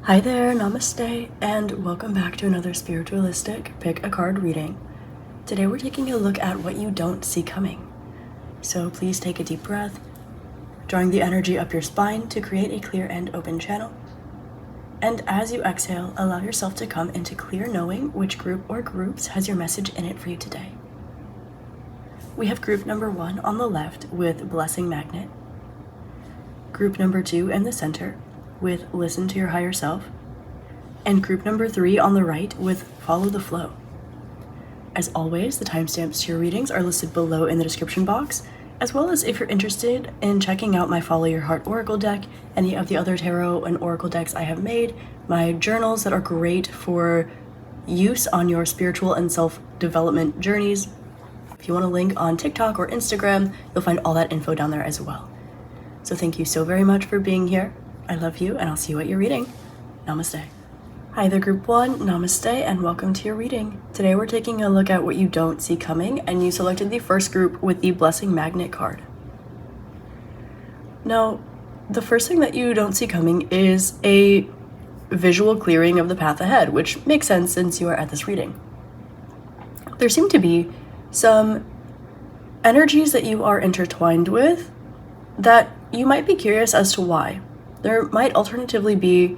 Hi there, namaste, and welcome back to another spiritualistic pick a card reading. Today we're taking a look at what you don't see coming. So please take a deep breath, drawing the energy up your spine to create a clear and open channel. And as you exhale, allow yourself to come into clear knowing which group or groups has your message in it for you today. We have group number 1 on the left with Blessing Magnet, group number 2 in the center with Listen to Your Higher Self, and group number 3 on the right with Follow the Flow. As always, the timestamps to your readings are listed below in the description box, as well as if you're interested in checking out my Follow Your Heart Oracle deck, any of the other tarot and oracle decks I have made, my journals that are great for use on your spiritual and self-development journeys. If you want a link on TikTok or Instagram, you'll find all that info down there as well. So thank you so very much for being here. I love you, and I'll see you at your reading. Namaste. Hi there, Group 1. Namaste, and welcome to your reading. Today we're taking a look at what you don't see coming, and you selected the first group with the Blessing Magnet card. Now, the first thing that you don't see coming is a visual clearing of the path ahead, which makes sense since you are at this reading. There seem to be some energies that you are intertwined with that you might be curious as to why. There might alternatively be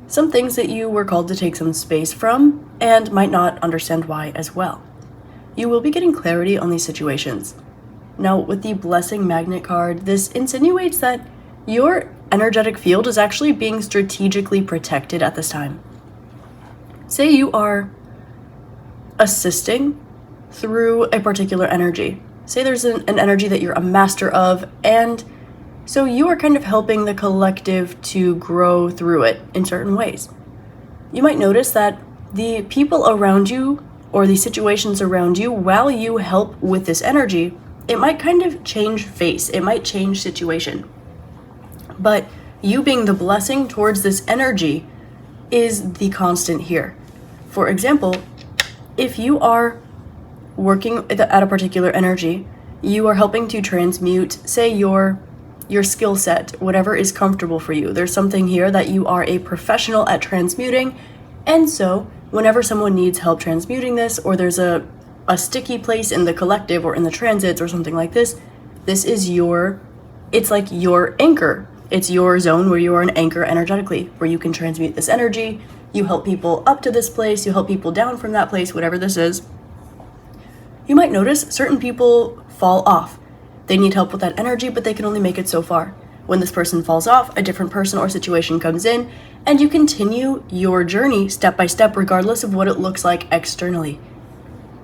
some things that you were called to take some space from and might not understand why as well. You will be getting clarity on these situations. Now, with the Blessing Magnet card, this insinuates that your energetic field is actually being strategically protected at this time. Say you are assisting through a particular energy. Say there's an energy that you're a master of, and so you are kind of helping the collective to grow through it in certain ways. You might notice that the people around you or the situations around you, while you help with this energy, it might kind of change face. It might change situation. But you being the blessing towards this energy is the constant here. For example, if you are working at a particular energy, you are helping to transmute, say, your skill set, whatever is comfortable for you. There's something here that you are a professional at transmuting, and so whenever someone needs help transmuting this, or there's a sticky place in the collective or in the transits or something like this, this is it's like your anchor. It's your zone where you are an anchor energetically, where you can transmute this energy. You help people up to this place, you help people down from that place, whatever this is. You might notice certain people fall off. They need help with that energy, but they can only make it so far. When this person falls off, a different person or situation comes in, and you continue your journey step by step, regardless of what it looks like externally.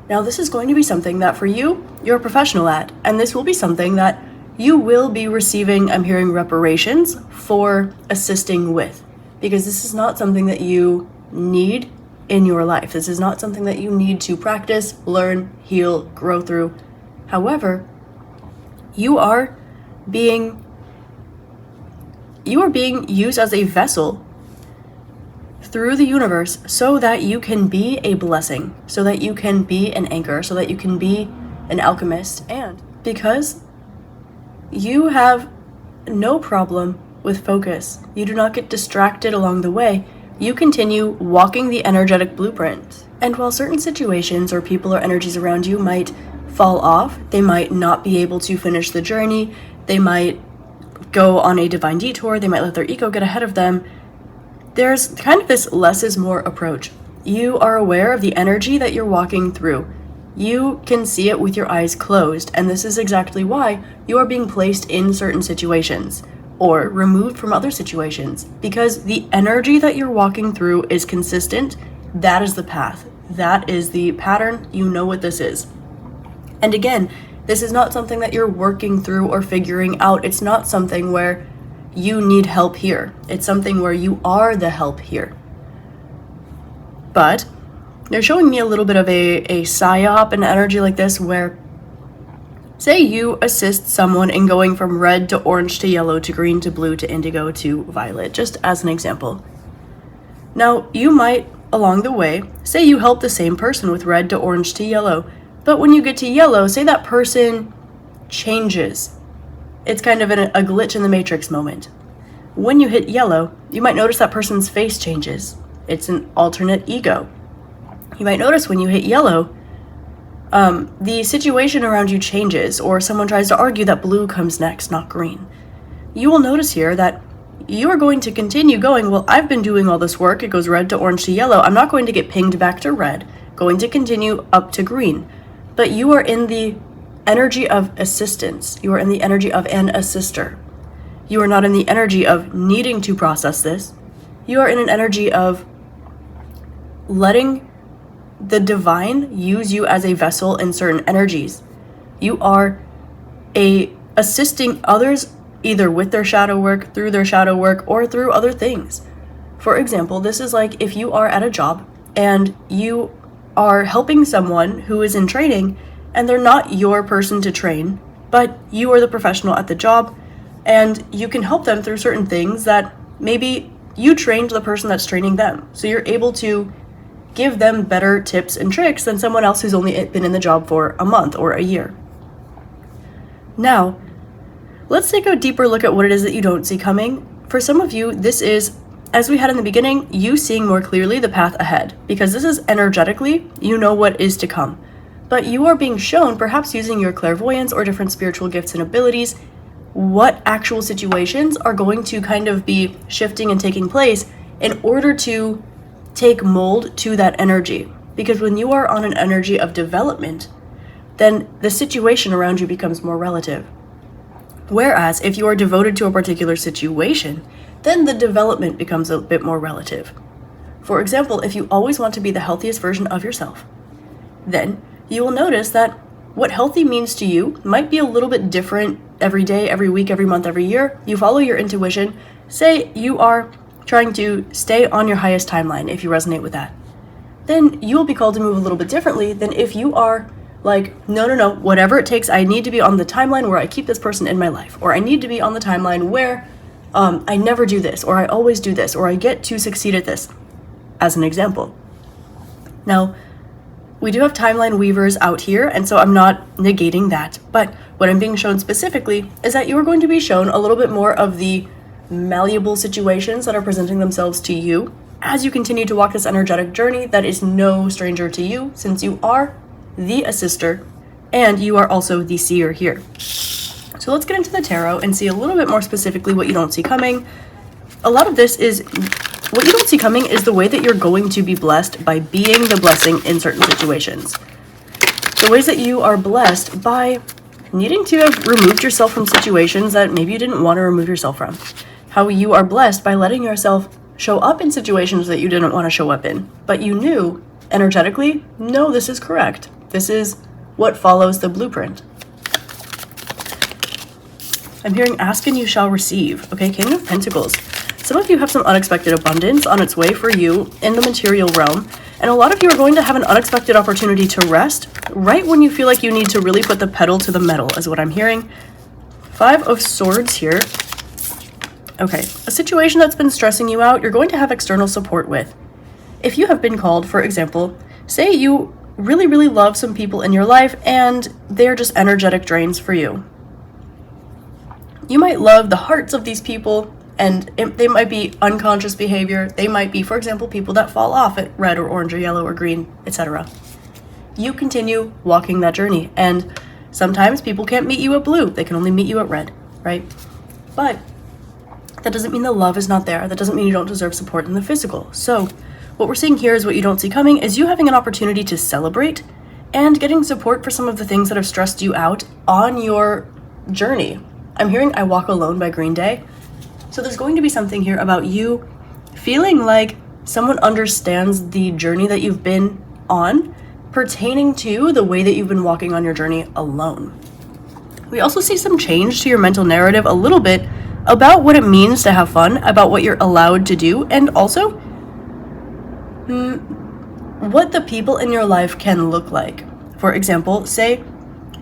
Now, this is going to be something that for you, you're a professional at, and this will be something that you will be receiving, I'm hearing, reparations for assisting with, because this is not something that you need in your life. This is not something that you need to practice, learn, heal, grow through. However, you are being used as a vessel through the universe so that you can be a blessing, so that you can be an anchor, so that you can be an alchemist. And because you have no problem with focus, you do not get distracted along the way, you continue walking the energetic blueprint. And while certain situations or people or energies around you might fall off, they might not be able to finish the journey, they might go on a divine detour, they might let their ego get ahead of them, there's kind of this less is more approach. You are aware of the energy that you're walking through. You can see it with your eyes closed, and this is exactly why you are being placed in certain situations or removed from other situations, because the energy that you're walking through is consistent. That is the path. That is the pattern. You know what this is. And again, this is not something that you're working through or figuring out. It's not something where you need help here. It's something where you are the help here. But they're showing me a little bit of a psyop, an energy like this where, say you assist someone in going from red to orange to yellow to green to blue to indigo to violet, just as an example. Now, you might, along the way, say you help the same person with red to orange to yellow, but when you get to yellow, say that person changes. It's kind of a glitch in the matrix moment. When you hit yellow, you might notice that person's face changes. It's an alternate ego. You might notice when you hit yellow, the situation around you changes, or someone tries to argue that blue comes next, not green. You will notice here that you are going to continue going, well, I've been doing all this work, it goes red to orange to yellow, I'm not going to get pinged back to red, going to continue up to green. But you are in the energy of assistance. You are in the energy of an assister. You are not in the energy of needing to process this. You are in an energy of letting the divine use you as a vessel in certain energies. You are assisting others either with their shadow work, through their shadow work, or through other things. For example, this is like if you are at a job and you are helping someone who is in training and they're not your person to train, but you are the professional at the job and you can help them through certain things that maybe you trained the person that's training them. So you're able to give them better tips and tricks than someone else who's only been in the job for a month or a year. Now, let's take a deeper look at what it is that you don't see coming. For some of you, this is, as we had in the beginning, you seeing more clearly the path ahead, because this is energetically, you know what is to come. But you are being shown, perhaps using your clairvoyance or different spiritual gifts and abilities, what actual situations are going to kind of be shifting and taking place in order to take mold to that energy. Because when you are on an energy of development, then the situation around you becomes more relative. Whereas if you are devoted to a particular situation, then the development becomes a bit more relative. For example, if you always want to be the healthiest version of yourself, then you will notice that what healthy means to you might be a little bit different every day, every week, every month, every year. You follow your intuition. Say you are trying to stay on your highest timeline, if you resonate with that. Then you will be called to move a little bit differently than if you are like, no, whatever it takes, I need to be on the timeline where I keep this person in my life, or I need to be on the timeline where I never do this, or I always do this, or I get to succeed at this, as an example. Now, we do have timeline weavers out here, and so I'm not negating that, but what I'm being shown specifically is that you are going to be shown a little bit more of the malleable situations that are presenting themselves to you as you continue to walk this energetic journey that is no stranger to you, since you are the assister and you are also the seer here. So let's get into the tarot and see a little bit more specifically what you don't see coming. A lot of this is, what you don't see coming is the way that you're going to be blessed by being the blessing in certain situations. The ways that you are blessed by needing to have removed yourself from situations that maybe you didn't want to remove yourself from. How you are blessed by letting yourself show up in situations that you didn't want to show up in, but you knew energetically, no, this is correct. This is what follows the blueprint. I'm hearing ask and you shall receive. Okay, King of Pentacles. Some of you have some unexpected abundance on its way for you in the material realm, and a lot of you are going to have an unexpected opportunity to rest right when you feel like you need to really put the pedal to the metal, is what I'm hearing. 5 of Swords here. Okay, a situation that's been stressing you out, you're going to have external support with. If you have been called, for example, say you really, really love some people in your life and they're just energetic drains for you. You might love the hearts of these people and they might be unconscious behavior. They might be, for example, people that fall off at red or orange or yellow or green, etc. You continue walking that journey, and sometimes people can't meet you at blue. They can only meet you at red, right? But that doesn't mean the love is not there. That doesn't mean you don't deserve support in the physical. So what we're seeing here is what you don't see coming is you having an opportunity to celebrate and getting support for some of the things that have stressed you out on your journey. I'm hearing I Walk Alone by Green Day. So there's going to be something here about you feeling like someone understands the journey that you've been on pertaining to the way that you've been walking on your journey alone. We also see some change to your mental narrative a little bit about what it means to have fun, about what you're allowed to do, and also what the people in your life can look like. For example, say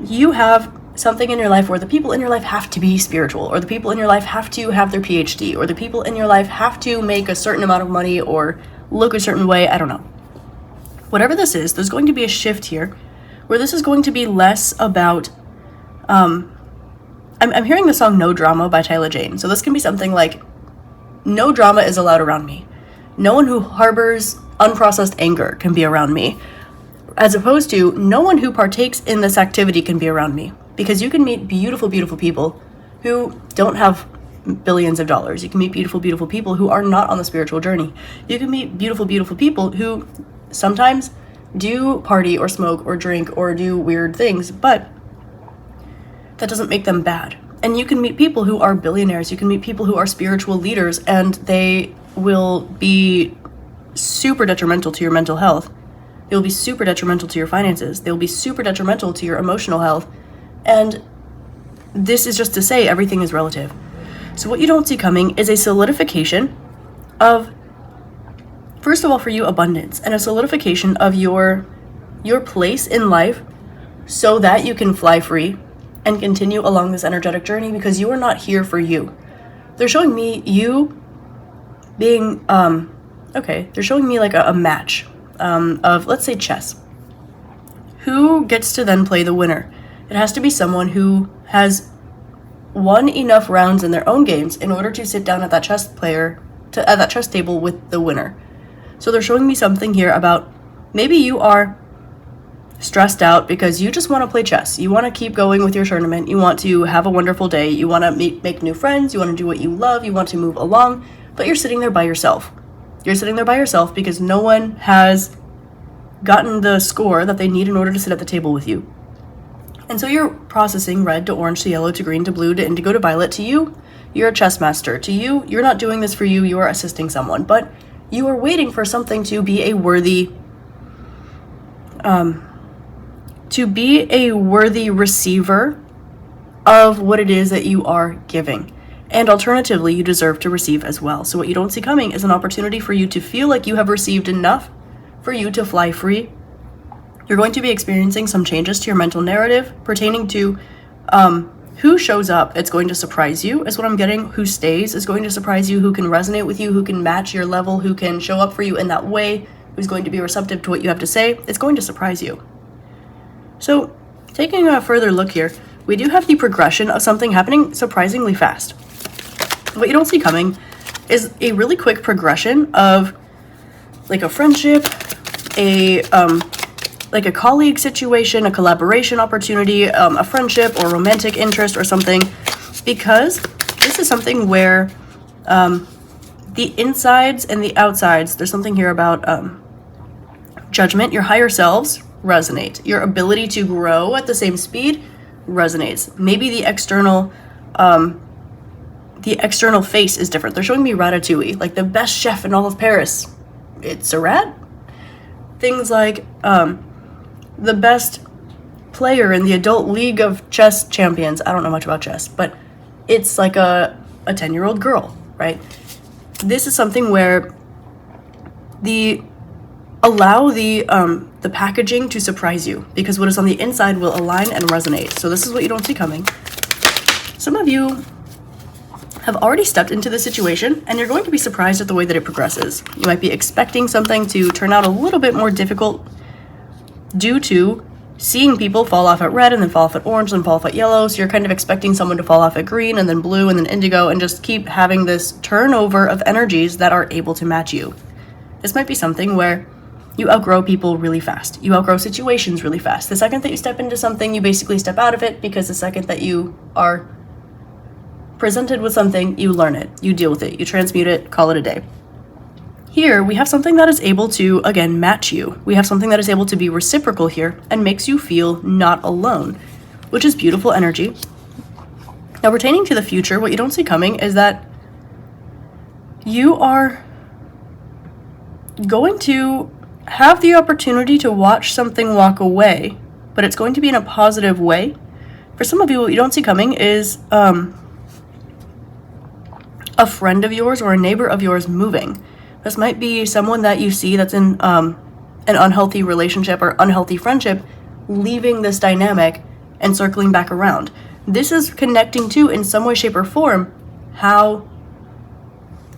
you have something in your life where the people in your life have to be spiritual, or the people in your life have to have their PhD, or the people in your life have to make a certain amount of money or look a certain way, I don't know. Whatever this is, there's going to be a shift here where this is going to be less about, I'm hearing the song No Drama by Tyler Jane. So this can be something like no drama is allowed around me. No one who harbors unprocessed anger can be around me. As opposed to, no one who partakes in this activity can be around me. Because you can meet beautiful, beautiful people who don't have billions of dollars. You can meet beautiful, beautiful people who are not on the spiritual journey. You can meet beautiful, beautiful people who sometimes do party or smoke or drink or do weird things, but that doesn't make them bad. And you can meet people who are billionaires. You can meet people who are spiritual leaders, and they will be super detrimental to your mental health. They will be super detrimental to your finances. They will be super detrimental to your emotional health. And this is just to say everything is relative. So what you don't see coming is a solidification of, first of all, for you, abundance, and a solidification of your place in life so that you can fly free and continue along this energetic journey, because you are not here for you. They're showing me you being, they're showing me like a match of, let's say, chess. Who gets to then play the winner? It has to be someone who has won enough rounds in their own games in order to sit down at that chess table with the winner. So they're showing me something here about maybe you are stressed out because you just want to play chess. You want to keep going with your tournament. You want to have a wonderful day. You want to make new friends. You want to do what you love. You want to move along, but you're sitting there by yourself. You're sitting there by yourself because no one has gotten the score that they need in order to sit at the table with you. And so you're processing red to orange to yellow to green to blue to indigo to violet. To you, you're a chess master. To you, you're not doing this for you. You are assisting someone, but you are waiting for something to be a worthy receiver of what it is that you are giving. And alternatively, you deserve to receive as well. So what you don't see coming is an opportunity for you to feel like you have received enough for you to fly free. You're going to be experiencing some changes to your mental narrative pertaining to who shows up. It's going to surprise you, is what I'm getting. Who stays is going to surprise you. Who can resonate with you, who can match your level, who can show up for you in that way, who's going to be receptive to what you have to say. It's going to surprise you. So taking a further look here, we do have the progression of something happening surprisingly fast. What you don't see coming is a really quick progression of like a friendship, a colleague situation, a collaboration opportunity, a friendship or romantic interest or something, because this is something where the insides and the outsides, there's something here about judgment, your higher selves resonate. Your ability to grow at the same speed resonates. Maybe the external face is different. They're showing me Ratatouille, like the best chef in all of Paris. It's a rat. Things like the best player in the adult league of chess champions. I don't know much about chess, but it's like a 10-year-old girl, right? This is something where allow the packaging to surprise you, because what is on the inside will align and resonate. So this is what you don't see coming. Some of you have already stepped into this situation, and you're going to be surprised at the way that it progresses. You might be expecting something to turn out a little bit more difficult due to seeing people fall off at red and then fall off at orange and fall off at yellow. So you're kind of expecting someone to fall off at green and then blue and then indigo, and just keep having this turnover of energies that are able to match you. This might be something where you outgrow people really fast. You outgrow situations really fast. The second that you step into something, you basically step out of it, because the second that you are presented with something, you learn it, you deal with it, you transmute it, call it a day. Here, we have something that is able to, again, match you. We have something that is able to be reciprocal here and makes you feel not alone, which is beautiful energy. Now, pertaining to the future, what you don't see coming is that you are going to have the opportunity to watch something walk away, but it's going to be in a positive way. For some of you, what you don't see coming is a friend of yours or a neighbor of yours moving. This might be someone that you see that's in an unhealthy relationship or unhealthy friendship, leaving this dynamic and circling back around. This is connecting to, in some way, shape, or form, how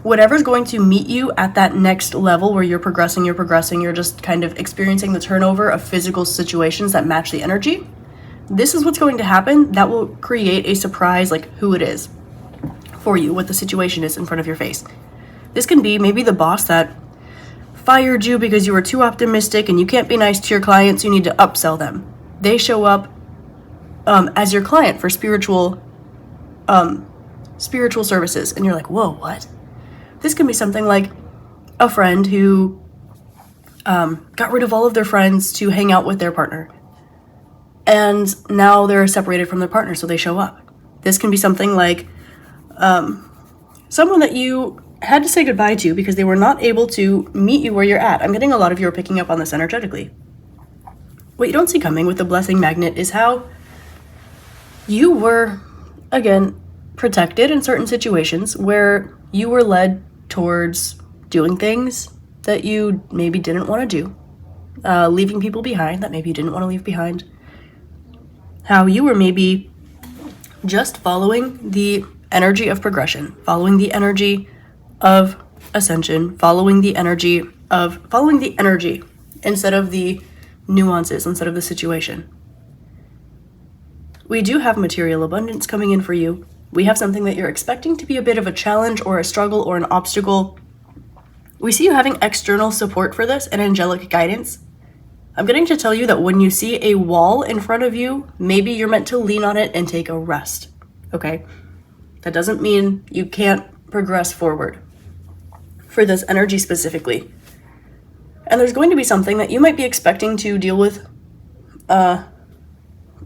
whatever's going to meet you at that next level where you're progressing, you're just kind of experiencing the turnover of physical situations that match the energy. This is what's going to happen that will create a surprise, like who it is for you, what the situation is in front of your face. This can be maybe the boss that fired you because you were too optimistic and you can't be nice to your clients, you need to upsell them. They show up as your client for spiritual services, and you're like, whoa, what? This can be something like a friend who got rid of all of their friends to hang out with their partner, and now they're separated from their partner, so they show up. This can be something like someone that you had to say goodbye to because they were not able to meet you where you're at. I'm getting a lot of you are picking up on this energetically. What you don't see coming with the blessing magnet is how you were, again, protected in certain situations where you were led towards doing things that you maybe didn't want to do, leaving people behind that maybe you didn't want to leave behind. How you were maybe just following the energy of progression, following the energy of ascension, following the energy instead of the nuances, instead of the situation. We do have material abundance coming in for you. We have something that you're expecting to be a bit of a challenge or a struggle or an obstacle. We see you having external support for this and angelic guidance. I'm getting to tell you that when you see a wall in front of you, maybe you're meant to lean on it and take a rest, okay? That doesn't mean you can't progress forward for this energy specifically. And there's going to be something that you might be expecting to deal with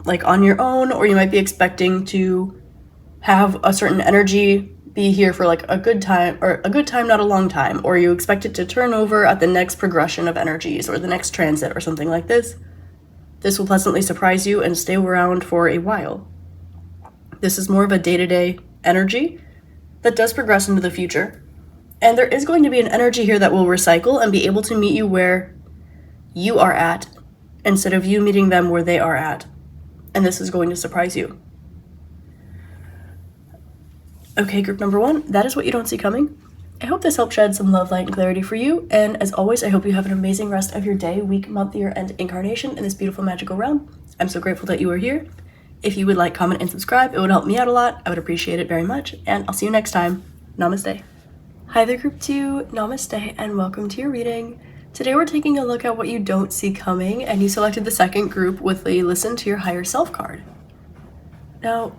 like on your own, or you might be expecting to have a certain energy be here for like a good time, or a good time, not a long time, or you expect it to turn over at the next progression of energies or the next transit or something like this. This will pleasantly surprise you and stay around for a while. This is more of a day-to-day energy that does progress into the future. And there is going to be an energy here that will recycle and be able to meet you where you are at instead of you meeting them where they are at. And this is going to surprise you. Okay, group number 1, that is what you don't see coming. I hope this helped shed some love, light, and clarity for you. And as always, I hope you have an amazing rest of your day, week, month, year, and incarnation in this beautiful magical realm. I'm so grateful that you are here. If you would like, comment, and subscribe, it would help me out a lot. I would appreciate it very much. And I'll see you next time. Namaste. Hi there, group 2. Namaste, and welcome to your reading. Today we're taking a look at what you don't see coming, and you selected the second group with a Listen to Your Higher Self card. Now,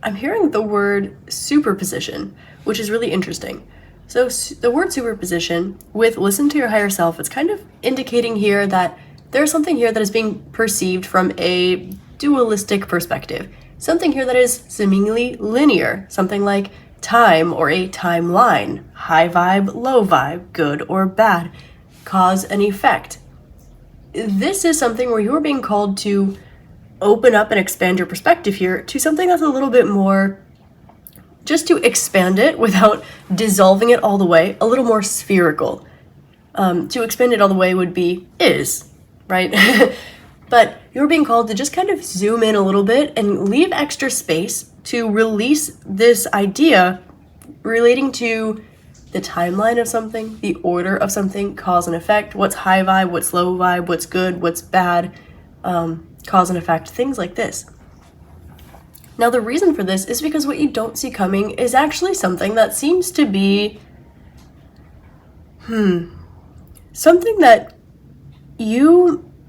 I'm hearing the word superposition, which is really interesting. So the word superposition with Listen to Your Higher Self, it's kind of indicating here that there's something here that is being perceived from a dualistic perspective. Something here that is seemingly linear, something like time or a timeline, high vibe, low vibe, good or bad, cause and effect. This is something where you're being called to open up and expand your perspective here to something that's a little bit more, just to expand it without dissolving it all the way, a little more spherical. To expand it all the way would be right? But you're being called to just kind of zoom in a little bit and leave extra space to release this idea relating to the timeline of something, the order of something, cause and effect, what's high vibe, what's low vibe, what's good, what's bad, cause and effect, things like this. Now, the reason for this is because what you don't see coming is actually something that seems to be, something that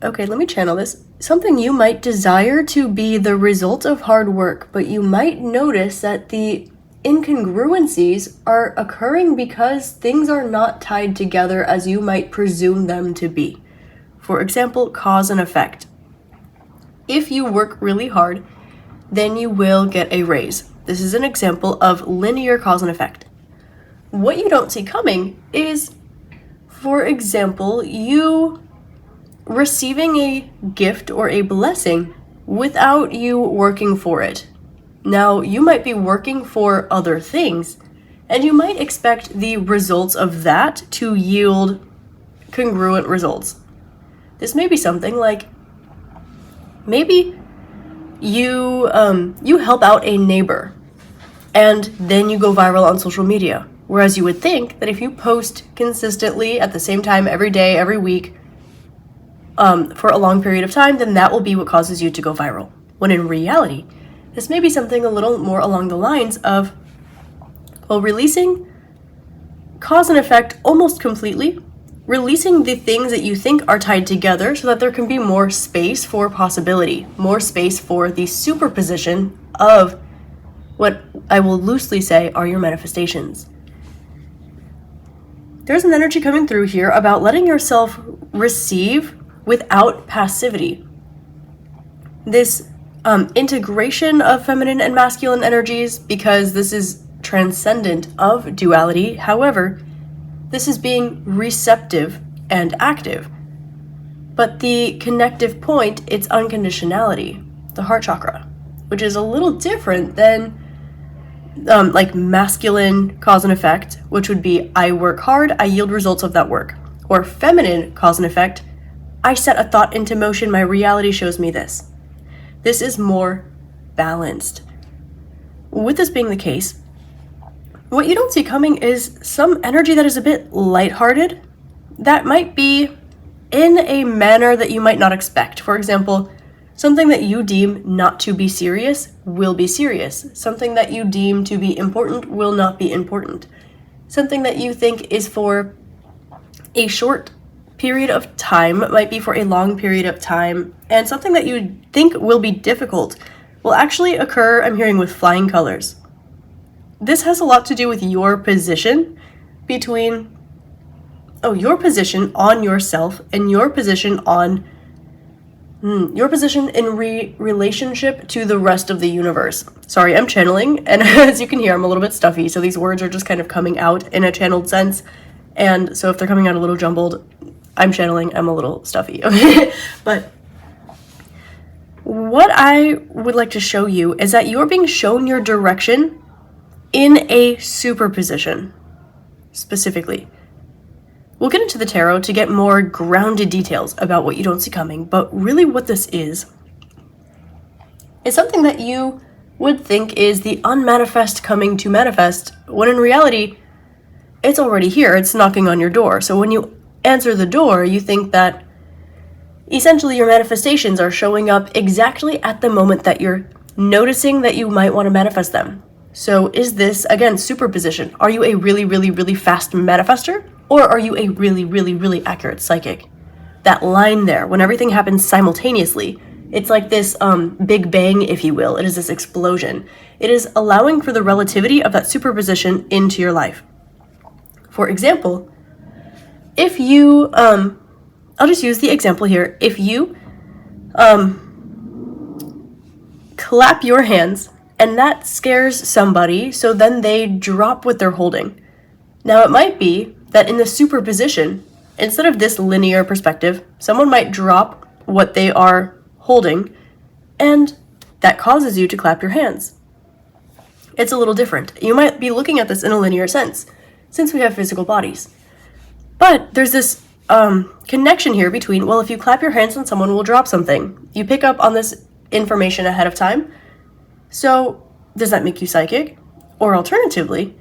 let me channel this. Something you might desire to be the result of hard work, but you might notice that the incongruencies are occurring because things are not tied together as you might presume them to be. For example, cause and effect. If you work really hard, then you will get a raise. This is an example of linear cause and effect. What you don't see coming is, for example, you receiving a gift or a blessing without you working for it. Now, you might be working for other things, and you might expect the results of that to yield congruent results. This may be something like, maybe you help out a neighbor, and then you go viral on social media. Whereas you would think that if you post consistently at the same time every day, every week, for a long period of time, then that will be what causes you to go viral. When in reality, this may be something a little more along the lines of, releasing cause and effect almost completely, releasing the things that you think are tied together so that there can be more space for possibility, more space for the superposition of what I will loosely say are your manifestations. There's an energy coming through here about letting yourself receive without passivity. This integration of feminine and masculine energies, because this is transcendent of duality. However, this is being receptive and active. But the connective point, it's unconditionality, the heart chakra, which is a little different than like masculine cause and effect, which would be I work hard, I yield results of that work. Or feminine cause and effect, I set a thought into motion, my reality shows me this. This is more balanced. With this being the case, what you don't see coming is some energy that is a bit lighthearted, that might be in a manner that you might not expect. For example, something that you deem not to be serious will be serious. Something that you deem to be important will not be important. Something that you think is for a short period of time might be for a long period of time, and something that you think will be difficult will actually occur, I'm hearing, with flying colors. This has a lot to do with your position between, your position on yourself and your position on, your position in relationship to the rest of the universe. Sorry, I'm channeling, and as you can hear, I'm a little bit stuffy, so these words are just kind of coming out in a channeled sense, and so if they're coming out a little jumbled, I'm channeling, I'm a little stuffy, okay? But what I would like to show you is that you're being shown your direction in a superposition, specifically. We'll get into the tarot to get more grounded details about what you don't see coming, but really what this is something that you would think is the unmanifest coming to manifest, when in reality, it's already here, it's knocking on your door. So when you answer the door, you think that essentially your manifestations are showing up exactly at the moment that you're noticing that you might want to manifest them. So is this, again, superposition? Are you a really, really, really fast manifester? Or are you a really, really, really accurate psychic? That line there, when everything happens simultaneously, it's like this big bang, if you will. It is this explosion. It is allowing for the relativity of that superposition into your life. For example, if you, I'll just use the example here. If you clap your hands and that scares somebody, so then they drop what they're holding. Now it might be that in the superposition, instead of this linear perspective, someone might drop what they are holding, and that causes you to clap your hands. It's a little different. You might be looking at this in a linear sense, since we have physical bodies. But there's this connection here between, well, if you clap your hands and someone will drop something. You pick up on this information ahead of time. So does that make you psychic? Or alternatively,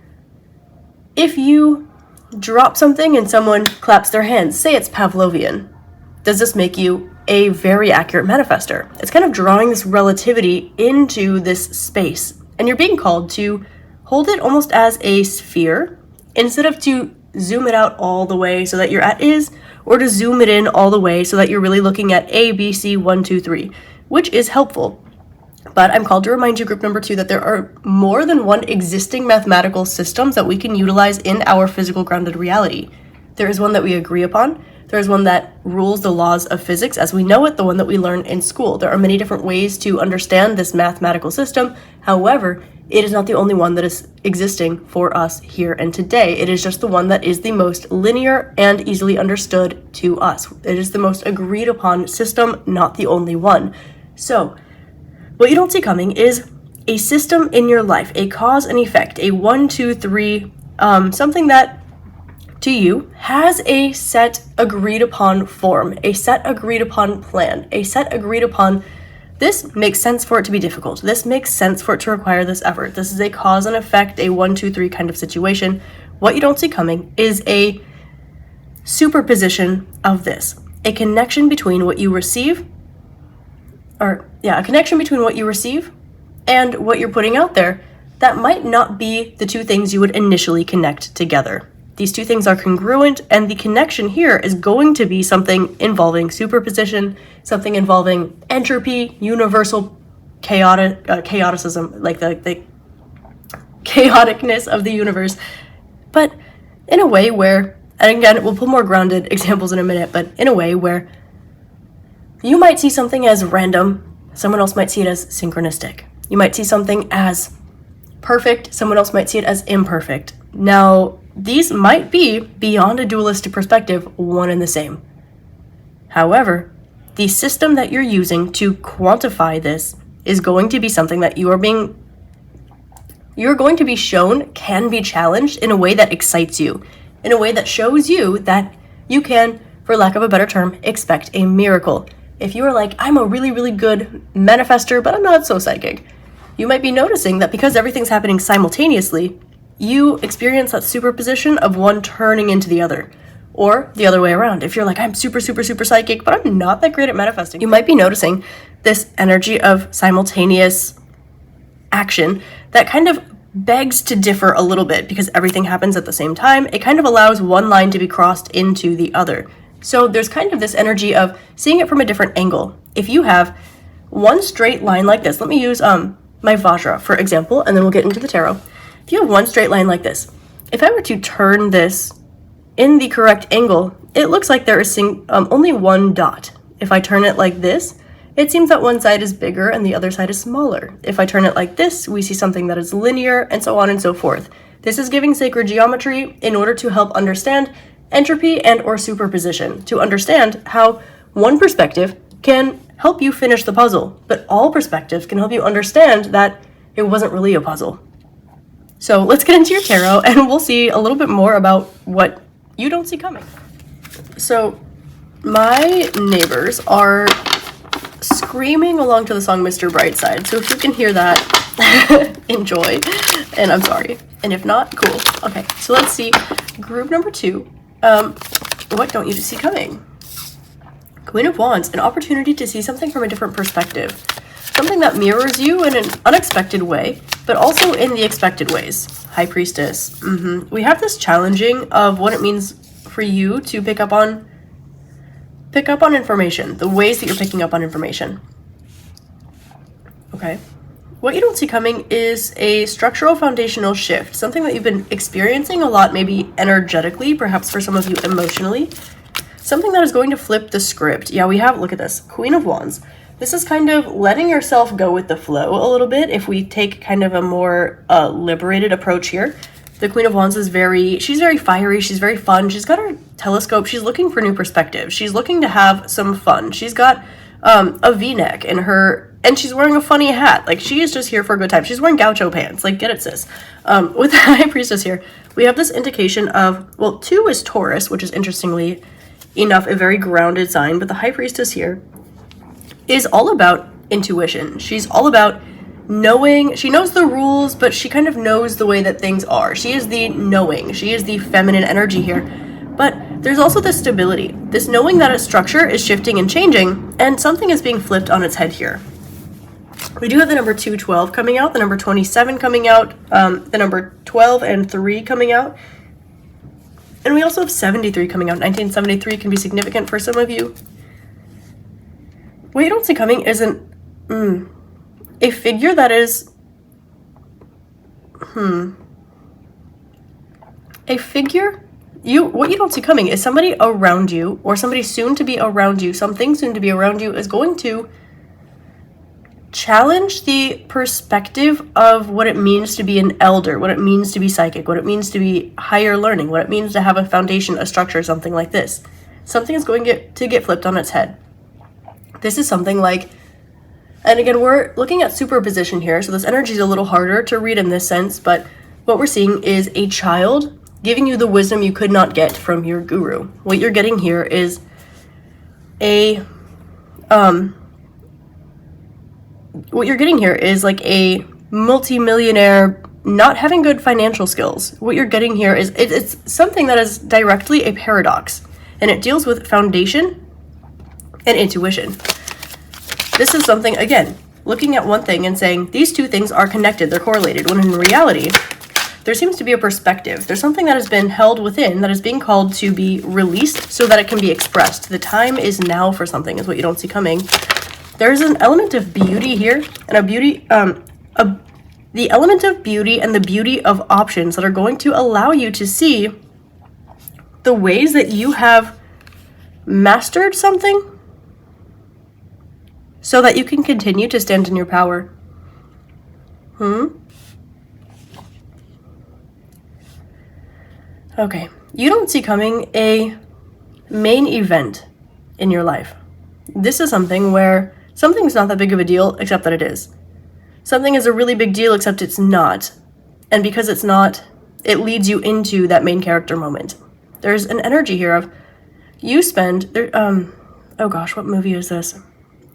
if you drop something and someone claps their hands, say it's Pavlovian, does this make you a very accurate manifester? It's kind of drawing this relativity into this space. And you're being called to hold it almost as a sphere, instead of to zoom it out all the way so that you're at is, or to zoom it in all the way so that you're really looking at A, B, C, 1, 2, 3, which is helpful. But I'm called to remind you, group number 2, that there are more than one existing mathematical systems that we can utilize in our physical grounded reality. There is one that we agree upon. There is one that rules the laws of physics as we know it, the one that we learn in school. There are many different ways to understand this mathematical system. However, it is not the only one that is existing for us here and today. It is just the one that is the most linear and easily understood to us. It is the most agreed upon system, not the only one. So, what you don't see coming is a system in your life, a cause and effect, a 1, 2, 3, something that to you has a set agreed upon form, a set agreed upon plan, a set agreed upon, this makes sense for it to be difficult. This makes sense for it to require this effort. This is a cause and effect, a 1, 2, 3 kind of situation. What you don't see coming is a superposition of this, a connection between what you receive, a connection between what you receive and what you're putting out there that might not be the two things you would initially connect together. These two things are congruent, and the connection here is going to be something involving superposition, something involving entropy, universal chaoticism, like the chaoticness of the universe, but in a way where, and again, we'll put more grounded examples in a minute, but in a way where you might see something as random, someone else might see it as synchronistic. You might see something as perfect, someone else might see it as imperfect. Now, these might be, beyond a dualistic perspective, one and the same. However, the system that you're using to quantify this is going to be something that you're going to be shown can be challenged in a way that excites you, in a way that shows you that you can, for lack of a better term, expect a miracle. If you are like, I'm a really, really good manifester, but I'm not so psychic, you might be noticing that because everything's happening simultaneously, you experience that superposition of one turning into the other. Or the other way around. If you're like, I'm super, super, super psychic, but I'm not that great at manifesting, you might be noticing this energy of simultaneous action that kind of begs to differ a little bit because everything happens at the same time. It kind of allows one line to be crossed into the other. So there's kind of this energy of seeing it from a different angle. If you have one straight line like this, let me use my Vajra, for example, and then we'll get into the tarot. If you have one straight line like this, if I were to turn this in the correct angle, it looks like there is only one dot. If I turn it like this, it seems that one side is bigger and the other side is smaller. If I turn it like this, we see something that is linear, and so on and so forth. This is giving sacred geometry in order to help understand entropy and or superposition, to understand how one perspective can help you finish the puzzle, but all perspectives can help you understand that it wasn't really a puzzle. So let's get into your tarot and we'll see a little bit more about what you don't see coming. So my neighbors are screaming along to the song Mr. Brightside. So if you can hear that, enjoy. And I'm sorry. And if not, cool. Okay, so let's see. Group number 2. What don't you see coming? Queen of Wands, an opportunity to see something from a different perspective. Something that mirrors you in an unexpected way, but also in the expected ways. High Priestess. We have this challenging of what it means for you to pick up on information, the ways that you're picking up on information. Okay. What you don't see coming is a structural foundational shift, something that you've been experiencing a lot, maybe energetically, perhaps for some of you emotionally. Something that is going to flip the script. Yeah, we have, look at this, Queen of Wands. This is kind of letting yourself go with the flow a little bit. If we take kind of a more liberated approach here, the Queen of Wands is she's very fiery, she's very fun, she's got her telescope, she's looking for new perspectives, she's looking to have some fun. She's got a v-neck in her, and she's wearing a funny hat. Like, she is just here for a good time. She's wearing gaucho pants. Like, get it, sis. With the High Priestess here, we have this indication of, well, 2 is Taurus, which is interestingly enough a very grounded sign, but the High Priestess here is all about intuition. She's all about knowing. She knows the rules, but she kind of knows the way that things are. She is the knowing. She is the feminine energy here. But there's also this stability, this knowing that a structure is shifting and changing, and something is being flipped on its head here. We do have the number 212 coming out, the number 27 coming out, the number 12 and 3 coming out. And we also have 73 coming out. 1973 can be significant for some of you. What you don't see coming isn't a figure that is a figure. What you don't see coming is somebody around you, or somebody soon to be around you, something soon to be around you is going to challenge the perspective of what it means to be an elder, what it means to be psychic, what it means to be higher learning, what it means to have a foundation, a structure, something like this. Something is going to get flipped on its head. This is something like, and again, we're looking at superposition here, so this energy is a little harder to read in this sense, but what we're seeing is a child giving you the wisdom you could not get from your guru. What you're getting here is like a multimillionaire not having good financial skills. What you're getting here is it's something that is directly a paradox, and it deals with foundation and intuition. This is something, again, looking at one thing and saying these two things are connected, they're correlated, when in reality, there seems to be a perspective. There's something that has been held within that is being called to be released so that it can be expressed. The time is now for something, is what you don't see coming. There's an element of beauty here, and the element of beauty and the beauty of options that are going to allow you to see the ways that you have mastered something so that you can continue to stand in your power. Okay, you don't see coming a main event in your life. This is something where something's not that big of a deal, except that it is. Something is a really big deal, except it's not. And because it's not, it leads you into that main character moment. There's an energy here of you spend, oh gosh, what movie is this?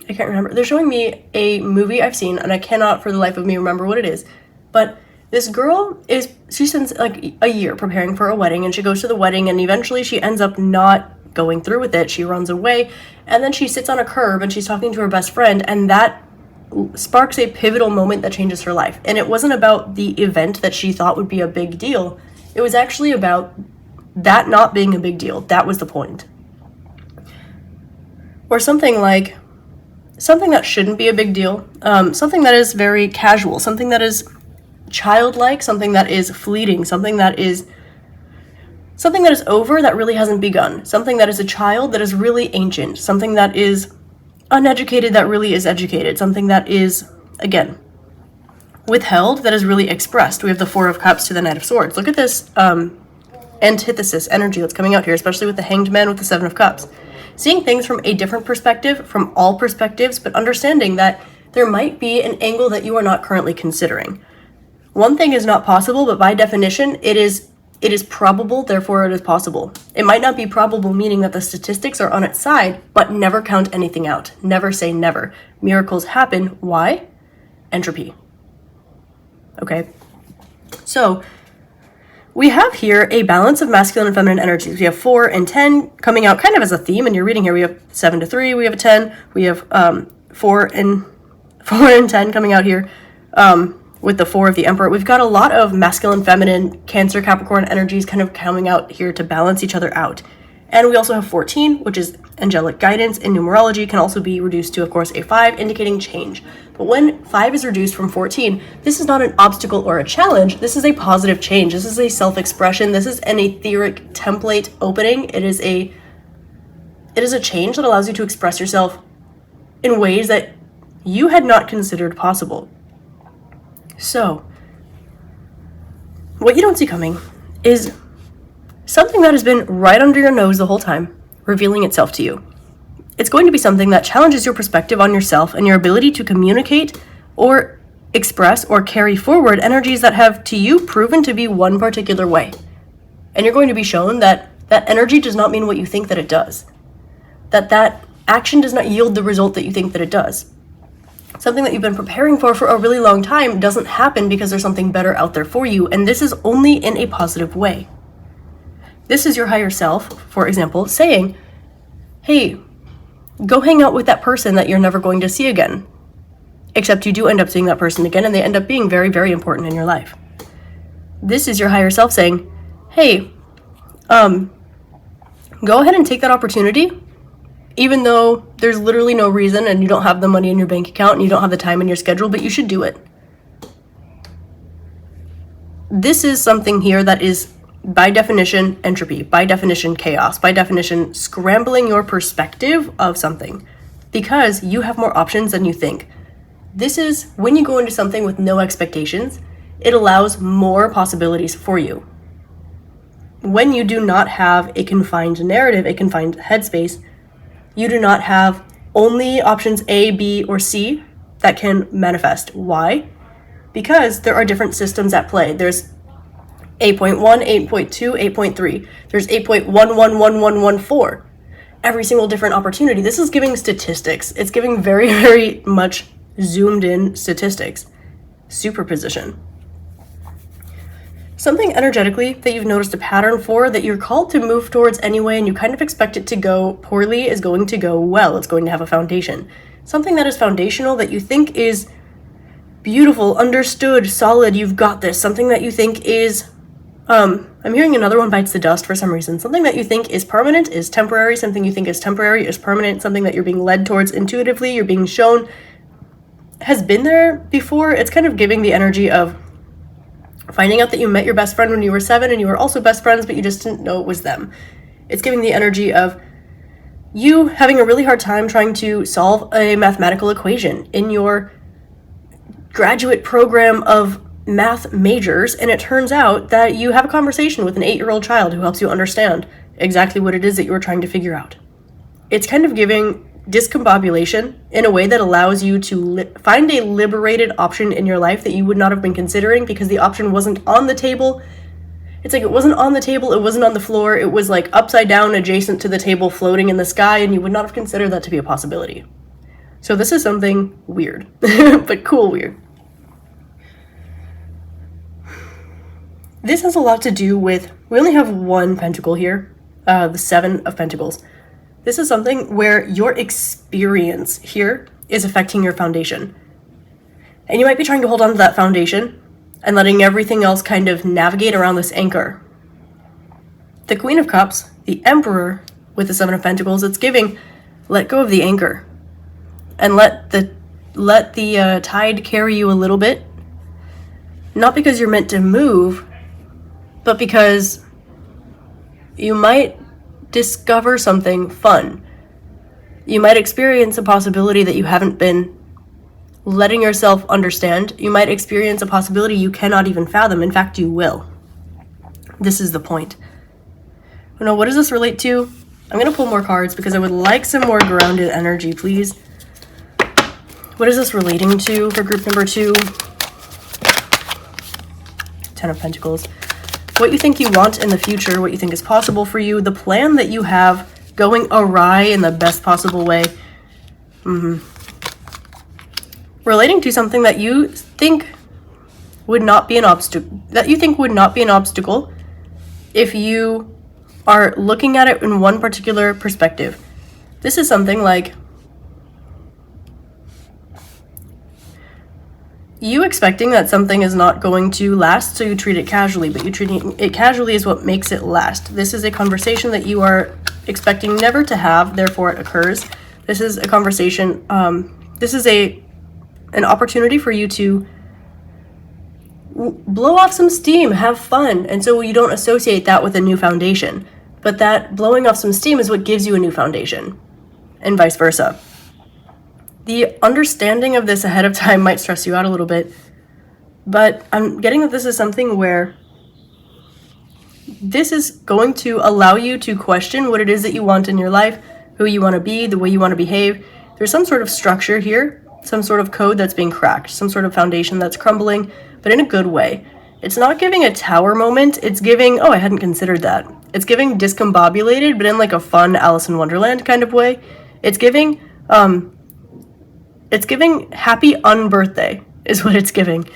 I can't remember. They're showing me a movie I've seen, and I cannot for the life of me remember what it is. But this girl she spends like a year preparing for a wedding, and she goes to the wedding, and eventually she ends up not going through with it. She runs away, and then she sits on a curb, and she's talking to her best friend, and that sparks a pivotal moment that changes her life. And it wasn't about the event that she thought would be a big deal. It was actually about that not being a big deal. That was the point. Or something that shouldn't be a big deal, something that is very casual, something that is childlike, something that is fleeting, something that is over that really hasn't begun, something that is a child that is really ancient, something that is uneducated that really is educated, something that is, again, withheld that is really expressed. We have the Four of Cups to the Knight of Swords. Look at this antithesis energy that's coming out here, especially with the Hanged Man with the Seven of Cups. Seeing things from a different perspective, from all perspectives, but understanding that there might be an angle that you are not currently considering. One thing is not possible, but by definition, it is probable, therefore it is possible. It might not be probable, meaning that the statistics are on its side, but never count anything out. Never say never. Miracles happen. Why? Entropy. Okay. So, we have here a balance of masculine and feminine energies. We have 4 and 10 coming out kind of as a theme in your reading here. We have 7 to 3, we have a 10, we have 4 and 10 coming out here with the 4 of the Emperor. We've got a lot of masculine, feminine, Cancer, Capricorn energies kind of coming out here to balance each other out. And we also have 14, which is angelic guidance. In numerology can also be reduced to, of course, a 5, indicating change. But when 5 is reduced from 14, this is not an obstacle or a challenge. This is a positive change. This is a self-expression. This is an etheric template opening. It is a change that allows you to express yourself in ways that you had not considered possible. So, what you don't see coming is something that has been right under your nose the whole time, revealing itself to you. It's going to be something that challenges your perspective on yourself and your ability to communicate or express or carry forward energies that have, to you, proven to be one particular way. And you're going to be shown that that energy does not mean what you think that it does. That action does not yield the result that you think that it does. Something that you've been preparing for a really long time doesn't happen because there's something better out there for you, and this is only in a positive way. This is your higher self, for example, saying, hey, go hang out with that person that you're never going to see again. Except you do end up seeing that person again, and they end up being very, very important in your life. This is your higher self saying, hey, go ahead and take that opportunity, even though there's literally no reason and you don't have the money in your bank account and you don't have the time in your schedule, but you should do it. This is something here that is, by definition, entropy, by definition, chaos, by definition, scrambling your perspective of something because you have more options than you think. This is when you go into something with no expectations, it allows more possibilities for you. When you do not have a confined narrative, a confined headspace, you do not have only options A, B, or C that can manifest. Why? Because there are different systems at play. There's 8.1, 8.2, 8.3. There's 8.111114. Every single different opportunity. This is giving statistics. It's giving very, very much zoomed in statistics. Superposition. Something energetically that you've noticed a pattern for that you're called to move towards anyway and you kind of expect it to go poorly is going to go well. It's going to have a foundation. Something that is foundational that you think is beautiful, understood, solid, you've got this, something that you think is, I'm hearing another one bites the dust for some reason, something that you think is permanent is temporary, something you think is temporary is permanent, something that you're being led towards intuitively, you're being shown, has been there before. It's kind of giving the energy of finding out that you met your best friend when you were 7 and you were also best friends, but you just didn't know it was them. It's giving the energy of you having a really hard time trying to solve a mathematical equation in your graduate program of math majors, and it turns out that you have a conversation with an 8-year-old child who helps you understand exactly what it is that you were trying to figure out. It's kind of giving discombobulation in a way that allows you to find a liberated option in your life that you would not have been considering because the option wasn't on the table. It's like it wasn't on the table, it wasn't on the floor, it was like upside down adjacent to the table floating in the sky, and you would not have considered that to be a possibility. So this is something weird, but cool weird. This has a lot to do with, we only have one pentacle here, the 7 of Pentacles. This is something where your experience here is affecting your foundation. And you might be trying to hold on to that foundation and letting everything else kind of navigate around this anchor. The Queen of Cups, the Emperor with the 7 of Pentacles, it's giving, let go of the anchor. And let the tide carry you a little bit. Not because you're meant to move, but because you might discover something fun. You might experience a possibility that you haven't been letting yourself understand. You might experience a possibility you cannot even fathom. In fact, you will. This is the point. Now, what does this relate to? I'm going to pull more cards because I would like some more grounded energy, please. What is this relating to for group number 2? 10 of Pentacles. What you think you want in the future, what you think is possible for you, the plan that you have going awry in the best possible way. Relating to something that you think would not be an obstacle, if you are looking at it in one particular perspective. This is something like you expecting that something is not going to last, so you treat it casually, but you treating it casually is what makes it last. This is a conversation that you are expecting never to have, therefore it occurs. This is a conversation, this is an opportunity for you to blow off some steam, have fun, and so you don't associate that with a new foundation. But that blowing off some steam is what gives you a new foundation, and vice versa. The understanding of this ahead of time might stress you out a little bit, but I'm getting that this is something where this is going to allow you to question what it is that you want in your life, who you want to be, the way you want to behave. There's some sort of structure here, some sort of code that's being cracked, some sort of foundation that's crumbling, but in a good way. It's not giving a tower moment, it's giving, oh, I hadn't considered that. It's giving discombobulated, but in like a fun Alice in Wonderland kind of way. It's giving happy unbirthday is what it's giving.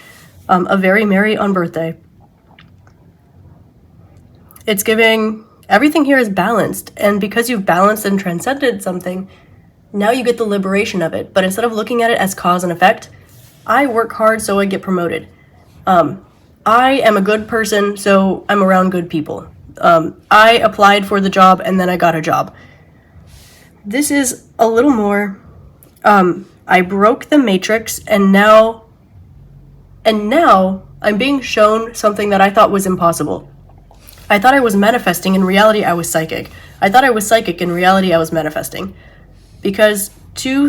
A very merry unbirthday. It's giving, everything here is balanced. And because you've balanced and transcended something, now you get the liberation of it. But instead of looking at it as cause and effect, I work hard so I get promoted. I am a good person, so I'm around good people. I applied for the job and then I got a job. This is a little more, I broke the matrix and now I'm being shown something that I thought was impossible. I thought I was manifesting, in reality I was psychic. I thought I was psychic, in reality I was manifesting. Because 2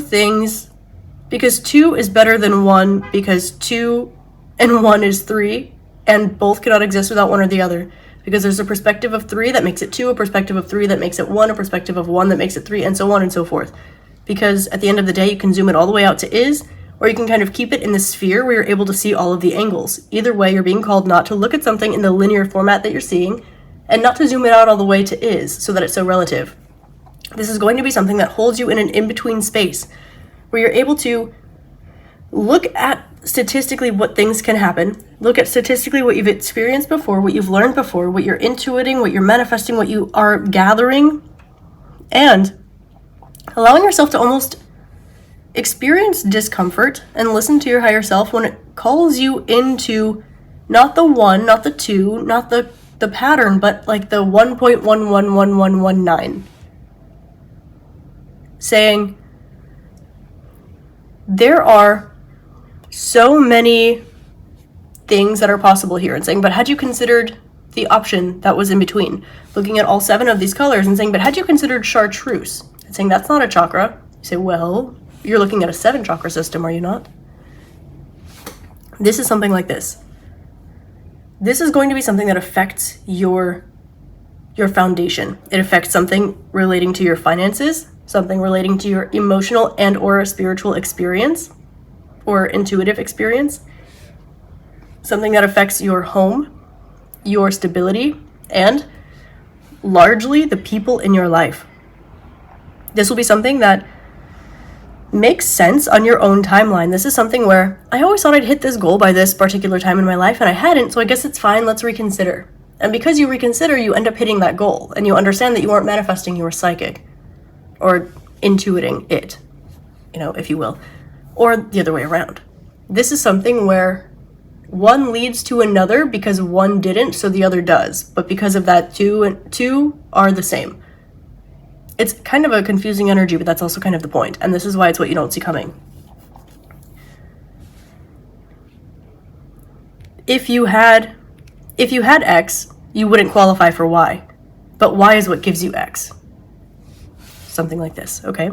is better than 1, because 2 and 1 is 3, and both cannot exist without one or the other. Because there's a perspective of 3 that makes it 2, a perspective of 3 that makes it 1, a perspective of 1 that makes it 3, and so on and so forth. Because at the end of the day, you can zoom it all the way out to is, or you can kind of keep it in the sphere where you're able to see all of the angles. Either way, you're being called not to look at something in the linear format that you're seeing, and not to zoom it out all the way to is, so that it's so relative. This is going to be something that holds you in an in-between space, where you're able to look at statistically what things can happen, look at statistically what you've experienced before, what you've learned before, what you're intuiting, what you're manifesting, what you are gathering, and allowing yourself to almost experience discomfort and listen to your higher self when it calls you into not the 1, not the 2, not the pattern, but like the 1.111119. Saying, there are so many things that are possible here, and saying, but had you considered the option that was in between? Looking at all 7 of these colors and saying, but had you considered chartreuse? And saying, that's not a chakra. You say, well, you're looking at a 7 chakra system, are you not? This is something like this. This is going to be something that affects your foundation. It affects something relating to your finances, something relating to your emotional and or spiritual experience or intuitive experience, something that affects your home, your stability, and largely the people in your life. This will be something that makes sense on your own timeline. This is something where I always thought I'd hit this goal by this particular time in my life, and I hadn't, so I guess it's fine, let's reconsider. And because you reconsider, you end up hitting that goal, and you understand that you aren't manifesting, you were psychic, or intuiting it, if you will, or the other way around. This is something where one leads to another because one didn't, so the other does, but because of that, two are the same. It's kind of a confusing energy, but that's also kind of the point, and this is why it's what you don't see coming. If you had X, you wouldn't qualify for Y, but Y is what gives you X. Something like this, okay?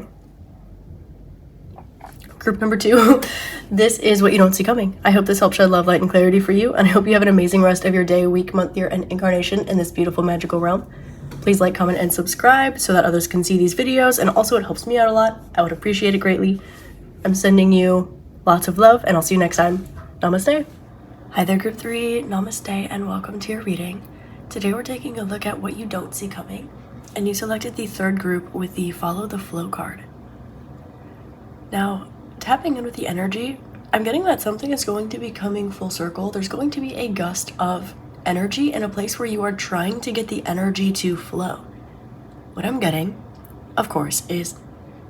Group number 2, this is what you don't see coming. I hope this helps shed love, light, and clarity for you, and I hope you have an amazing rest of your day, week, month, year, and incarnation in this beautiful magical realm. Please like, comment, and subscribe so that others can see these videos, and also it helps me out a lot. I would appreciate it greatly. I'm sending you lots of love, and I'll see you next time. Namaste. Hi there, Group 3. Namaste, and welcome to your reading. Today we're taking a look at what you don't see coming, and you selected the 3rd group with the Follow the Flow card. Now, tapping in with the energy, I'm getting that something is going to be coming full circle. There's going to be a gust of energy in a place where you are trying to get the energy to flow. What I'm getting, of course, is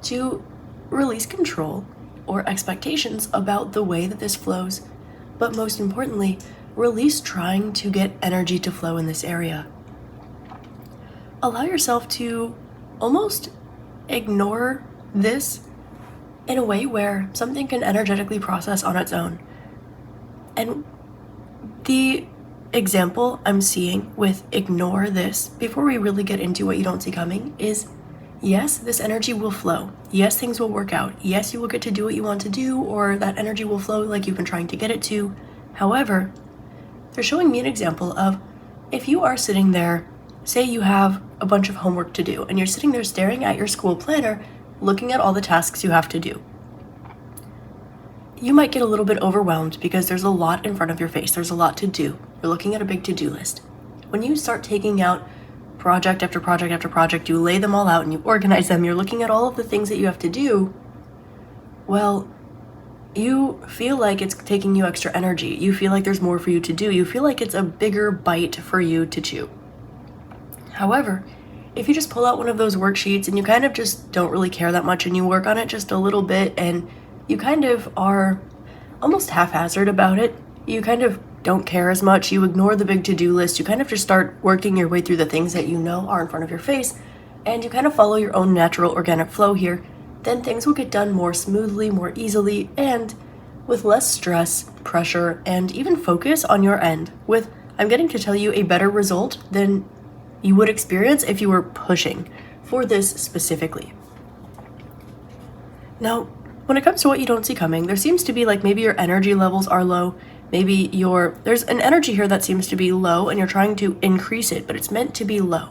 to release control or expectations about the way that this flows, but most importantly, release trying to get energy to flow in this area. Allow yourself to almost ignore this in a way where something can energetically process on its own. And the example I'm seeing with ignore this, before we really get into what you don't see coming, is yes, this energy will flow. Yes, things will work out. Yes, you will get to do what you want to do, or that energy will flow like you've been trying to get it to. However, they're showing me an example of if you are sitting there, say you have a bunch of homework to do, and you're sitting there staring at your school planner, looking at all the tasks you have to do. You might get a little bit overwhelmed because there's a lot in front of your face. There's a lot to do. You're looking at a big to-do list. When you start taking out project after project after project, you lay them all out and you organize them, you're looking at all of the things that you have to do, well, you feel like it's taking you extra energy. You feel like there's more for you to do. You feel like it's a bigger bite for you to chew. However, if you just pull out one of those worksheets and you kind of just don't really care that much and you work on it just a little bit and you kind of are almost haphazard about it, you kind of don't care as much, you ignore the big to-do list, you kind of just start working your way through the things that you know are in front of your face, and you kind of follow your own natural organic flow here, then things will get done more smoothly, more easily, and with less stress, pressure, and even focus on your end, with, I'm getting to tell you, a better result than you would experience if you were pushing for this specifically. Now, when it comes to what you don't see coming, there seems to be like maybe your energy levels are low, maybe there's an energy here that seems to be low and you're trying to increase it, but it's meant to be low.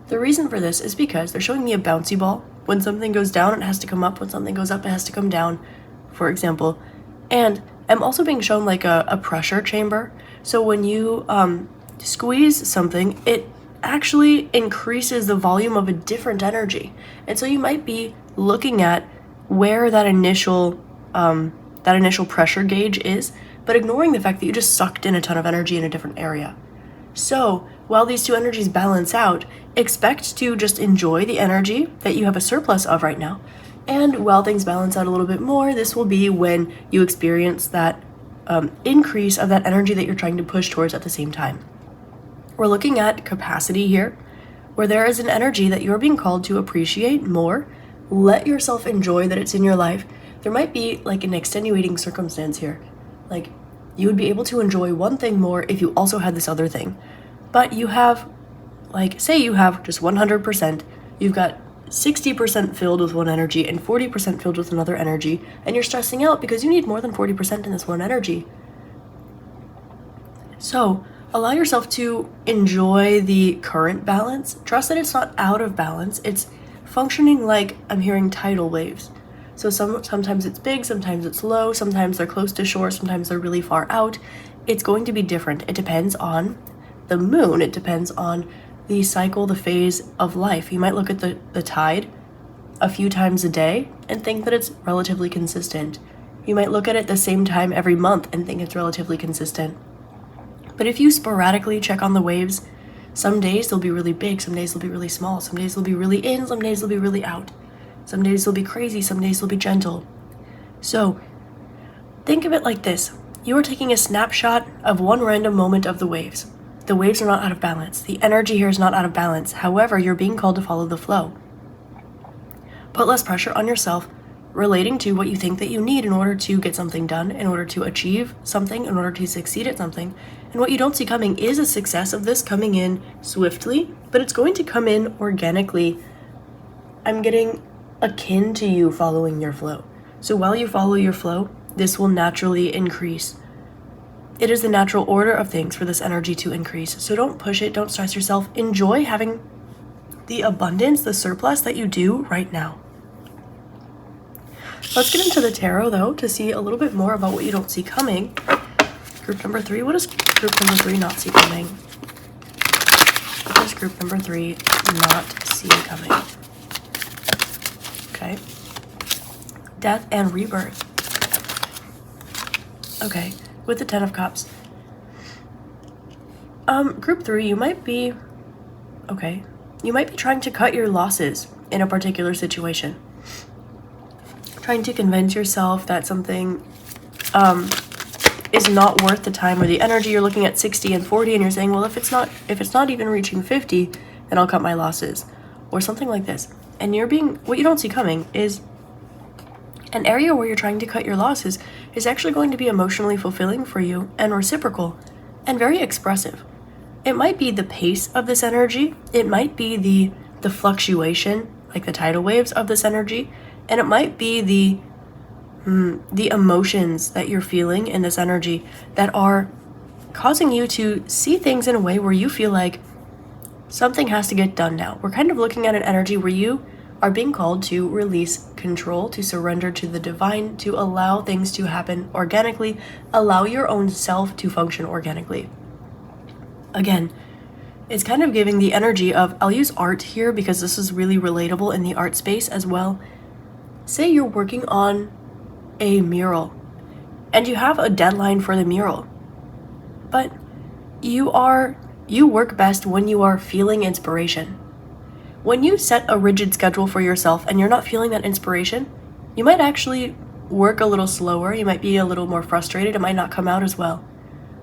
The reason for this is because they're showing me a bouncy ball. When something goes down, it has to come up. When something goes up, it has to come down, for example. And I'm also being shown like a pressure chamber. So when you squeeze something, it actually increases the volume of a different energy. And so you might be looking at where that initial pressure gauge is, but ignoring the fact that you just sucked in a ton of energy in a different area. So while these two energies balance out, expect to just enjoy the energy that you have a surplus of right now And while things balance out a little bit more, this will be when you experience that increase of that energy that you're trying to push towards at the same time. We're looking at capacity here, where there is an energy that you're being called to appreciate more. Let yourself enjoy that it's in your life. There might be like an extenuating circumstance here. Like you would be able to enjoy one thing more if you also had this other thing. But you have, like, say you have just 100%, you've got 60% filled with one energy and 40% filled with another energy, and you're stressing out because you need more than 40% in this one energy. So allow yourself to enjoy the current balance. Trust that it's not out of balance. It's functioning like, I'm hearing tidal waves. So sometimes it's big, sometimes it's low, sometimes they're close to shore, sometimes they're really far out. It's going to be different. It depends on the moon. It depends on the cycle, the phase of life. You might look at the tide a few times a day and think that it's relatively consistent. You might look at it the same time every month and think it's relatively consistent. But if you sporadically check on the waves, some days they'll be really big, some days they'll be really small, some days they'll be really in, some days they'll be really out. Some days they'll be crazy, some days they'll be gentle. So think of it like this. You are taking a snapshot of one random moment of the waves. The waves are not out of balance. The energy here is not out of balance. However, you're being called to follow the flow. Put less pressure on yourself relating to what you think that you need in order to get something done, in order to achieve something, in order to succeed at something. And what you don't see coming is a success of this coming in swiftly, but it's going to come in organically. I'm getting akin to you following your flow. So while you follow your flow, this will naturally increase. It is the natural order of things for this energy to increase. So don't push it, don't stress yourself. Enjoy having the abundance, the surplus that you do right now. Let's get into the tarot though to see a little bit more about what you don't see coming. Group number 3, what does group number 3 not see coming? What does group number 3 not see coming? Okay. Death and rebirth. Okay, with the 10 of Cups. Group 3, you might be trying to cut your losses in a particular situation. Trying to convince yourself that something is not worth the time or the energy. You're looking at 60 and 40 and you're saying, well, if it's not even reaching 50, then I'll cut my losses, or something like this. And what you don't see coming is an area where you're trying to cut your losses is actually going to be emotionally fulfilling for you and reciprocal and very expressive. It might be the pace of this energy. It might be the fluctuation, like the tidal waves of this energy. And it might be the emotions that you're feeling in this energy that are causing you to see things in a way where you feel like something has to get done now. We're kind of looking at an energy where you are being called to release control, to surrender to the divine, to allow things to happen organically, allow your own self to function organically. Again, it's kind of giving the energy of, I'll use art here because this is really relatable in the art space as well. Say you're working on a mural and you have a deadline for the mural, but you work best when you are feeling inspiration. When you set a rigid schedule for yourself and you're not feeling that inspiration, you might actually work a little slower, you might be a little more frustrated, it might not come out as well.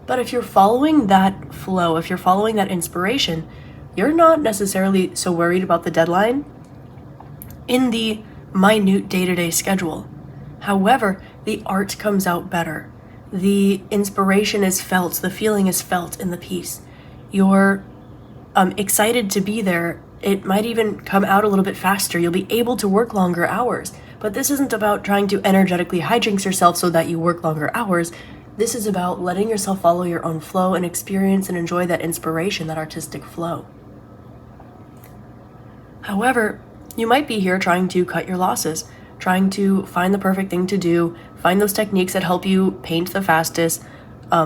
But if you're following that flow, if you're following that inspiration, you're not necessarily so worried about the deadline in the minute day-to-day schedule. However, the art comes out better. The inspiration is felt, the feeling is felt in the piece. You're excited to be there. It might even come out a little bit faster. You'll be able to work longer hours. But this isn't about trying to energetically hijinks yourself so that you work longer hours. This is about letting yourself follow your own flow and experience and enjoy that inspiration, that artistic flow. However, you might be here trying to cut your losses, trying to find the perfect thing to do, find those techniques that help you paint the fastest,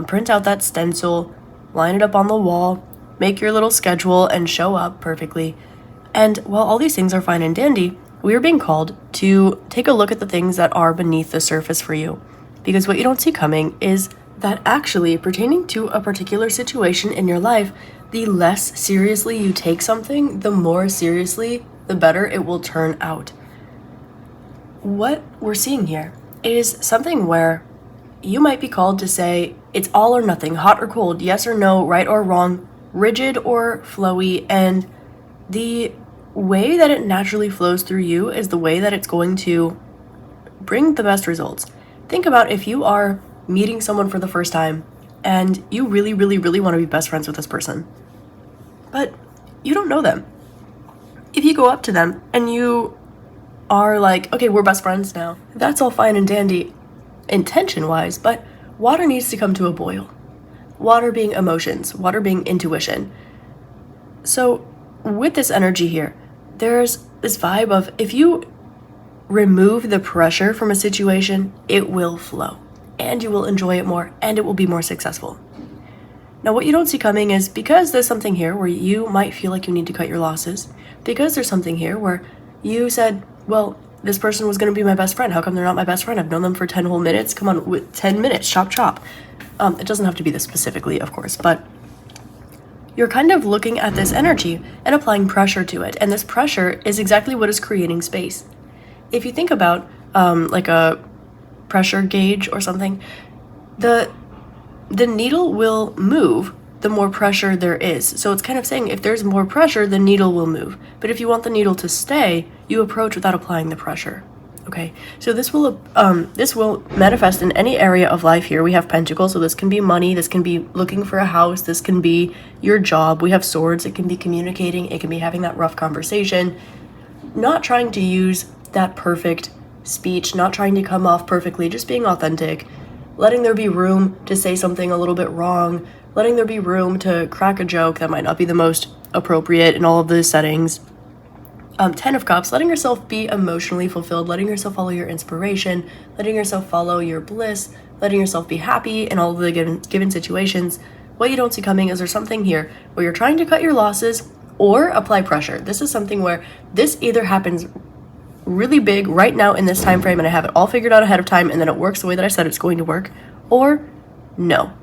print out that stencil, line it up on the wall, make your little schedule, and show up perfectly. And while all these things are fine and dandy, we are being called to take a look at the things that are beneath the surface for you. Because what you don't see coming is that actually, pertaining to a particular situation in your life, the less seriously you take something, the more seriously, the better it will turn out. what we're seeing here is something where you might be called to say it's all or nothing, hot or cold, yes or no, right or wrong, rigid or flowy, and the way that it naturally flows through you is the way that it's going to bring the best results. Think about if you are meeting someone for the first time and you really, really, really want to be best friends with this person, but you don't know them. If you go up to them and you are like, okay, we're best friends now, that's all fine and dandy intention-wise, but water needs to come to a boil. Water being emotions, water being intuition. So with this energy here, there's this vibe of if you remove the pressure from a situation, it will flow and you will enjoy it more and it will be more successful. Now, what you don't see coming is because there's something here where you might feel like you need to cut your losses, because there's something here where you said, well, this person was going to be my best friend. How come they're not my best friend? I've known them for 10 whole minutes. Come on, with 10 minutes, chop. It doesn't have to be this specifically, of course, but you're kind of looking at this energy and applying pressure to it. And this pressure is exactly what is creating space. If you think about like a pressure gauge or something, the needle will move the more pressure there is. So it's kind of saying if there's more pressure, the needle will move. But if you want the needle to stay, you approach without applying the pressure. Okay, so this will manifest in any area of life here. We have pentacles, so this can be money, this can be looking for a house, this can be your job. We have swords, it can be communicating, it can be having that rough conversation. Not trying to use that perfect speech, not trying to come off perfectly, just being authentic. Letting there be room to say something a little bit wrong, letting there be room to crack a joke that might not be the most appropriate in all of the settings. 10 of Cups, letting yourself be emotionally fulfilled, letting yourself follow your inspiration, letting yourself follow your bliss, letting yourself be happy in all of the given situations. What you don't see coming is there's something here where you're trying to cut your losses or apply pressure. This is something where this either happens really big right now in this time frame and I have it all figured out ahead of time and then it works the way that I said it's going to work, or no.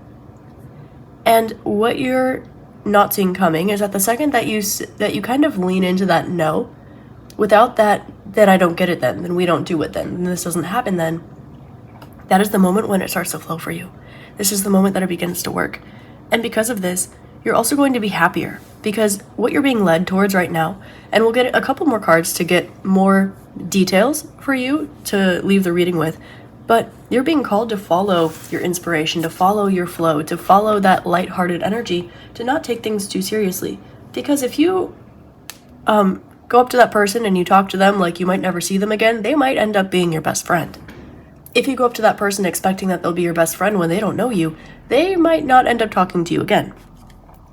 And what you're not seeing coming is at the second that you kind of lean into that no, without that, then I don't get it then we don't do it then this doesn't happen then, that is the moment when it starts to flow for you. This is the moment that it begins to work. And because of this, you're also going to be happier because what you're being led towards right now, and we'll get a couple more cards to get more details for you to leave the reading with, but you're being called to follow your inspiration, to follow your flow, to follow that lighthearted energy, to not take things too seriously. Because if you go up to that person and you talk to them like you might never see them again, they might end up being your best friend. If you go up to that person expecting that they'll be your best friend when they don't know you, they might not end up talking to you again.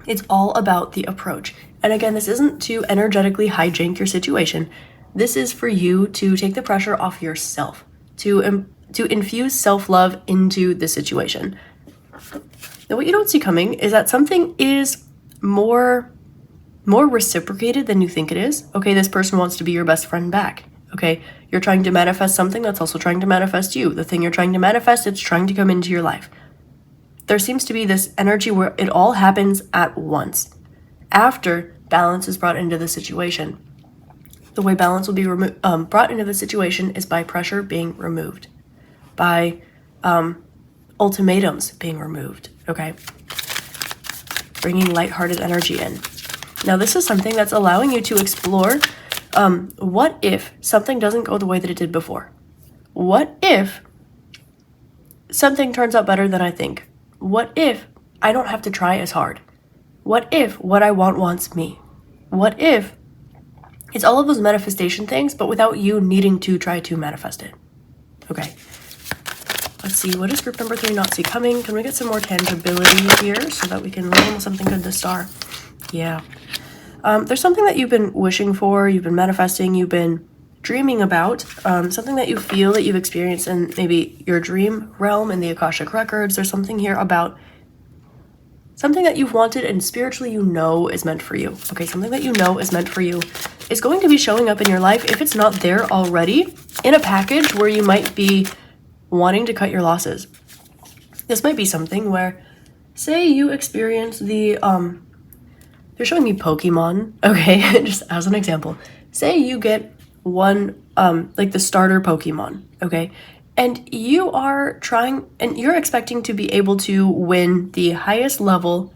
It's all about the approach. And again, this isn't to energetically hijack your situation. This is for you to take the pressure off yourself, to infuse self-love into the situation. Now, what you don't see coming is that something is more reciprocated than you think it is. Okay, this person wants to be your best friend back. Okay, you're trying to manifest something that's also trying to manifest you. The thing you're trying to manifest, it's trying to come into your life. There seems to be this energy where it all happens at once, after balance is brought into the situation. The way balance will be brought into the situation is by pressure being removed, by ultimatums being removed, okay? Bringing lighthearted energy in. Now, this is something that's allowing you to explore what if something doesn't go the way that it did before? What if something turns out better than I think? What if I don't have to try as hard? What if what I want wants me? What if it's all of those manifestation things, but without you needing to try to manifest it? Okay. Let's see, what does group number 3 not see coming? Can we get some more tangibility here so that we can roll something good this star? Yeah. There's something that you've been wishing for, you've been manifesting, you've been dreaming about, something that you feel that you've experienced in maybe your dream realm in the Akashic Records. There's something here about something that you've wanted and spiritually you know is meant for you. Okay, something that you know is meant for you is going to be showing up in your life, if it's not there already, in a package where you might be wanting to cut your losses. This might be something where, say you experience the, they're showing me Pokemon, okay, just as an example. Say you get one like the starter Pokemon, okay? And you are trying, and you're expecting to be able to win the highest level,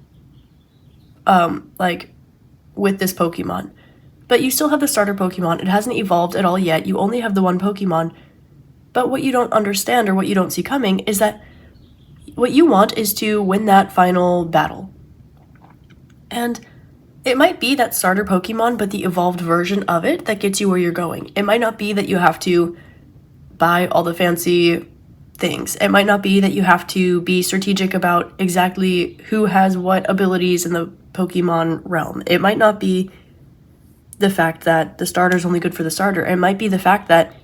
like, with this Pokemon. But you still have the starter Pokemon. It hasn't evolved at all yet. You only have the one Pokemon. But what you don't understand, or what you don't see coming, is that what you want is to win that final battle. And it might be that starter Pokemon, but the evolved version of it that gets you where you're going. It might not be that you have to buy all the fancy things. It might not be that you have to be strategic about exactly who has what abilities in the Pokemon realm. It might not be the fact that the starter is only good for the starter. It might be the fact that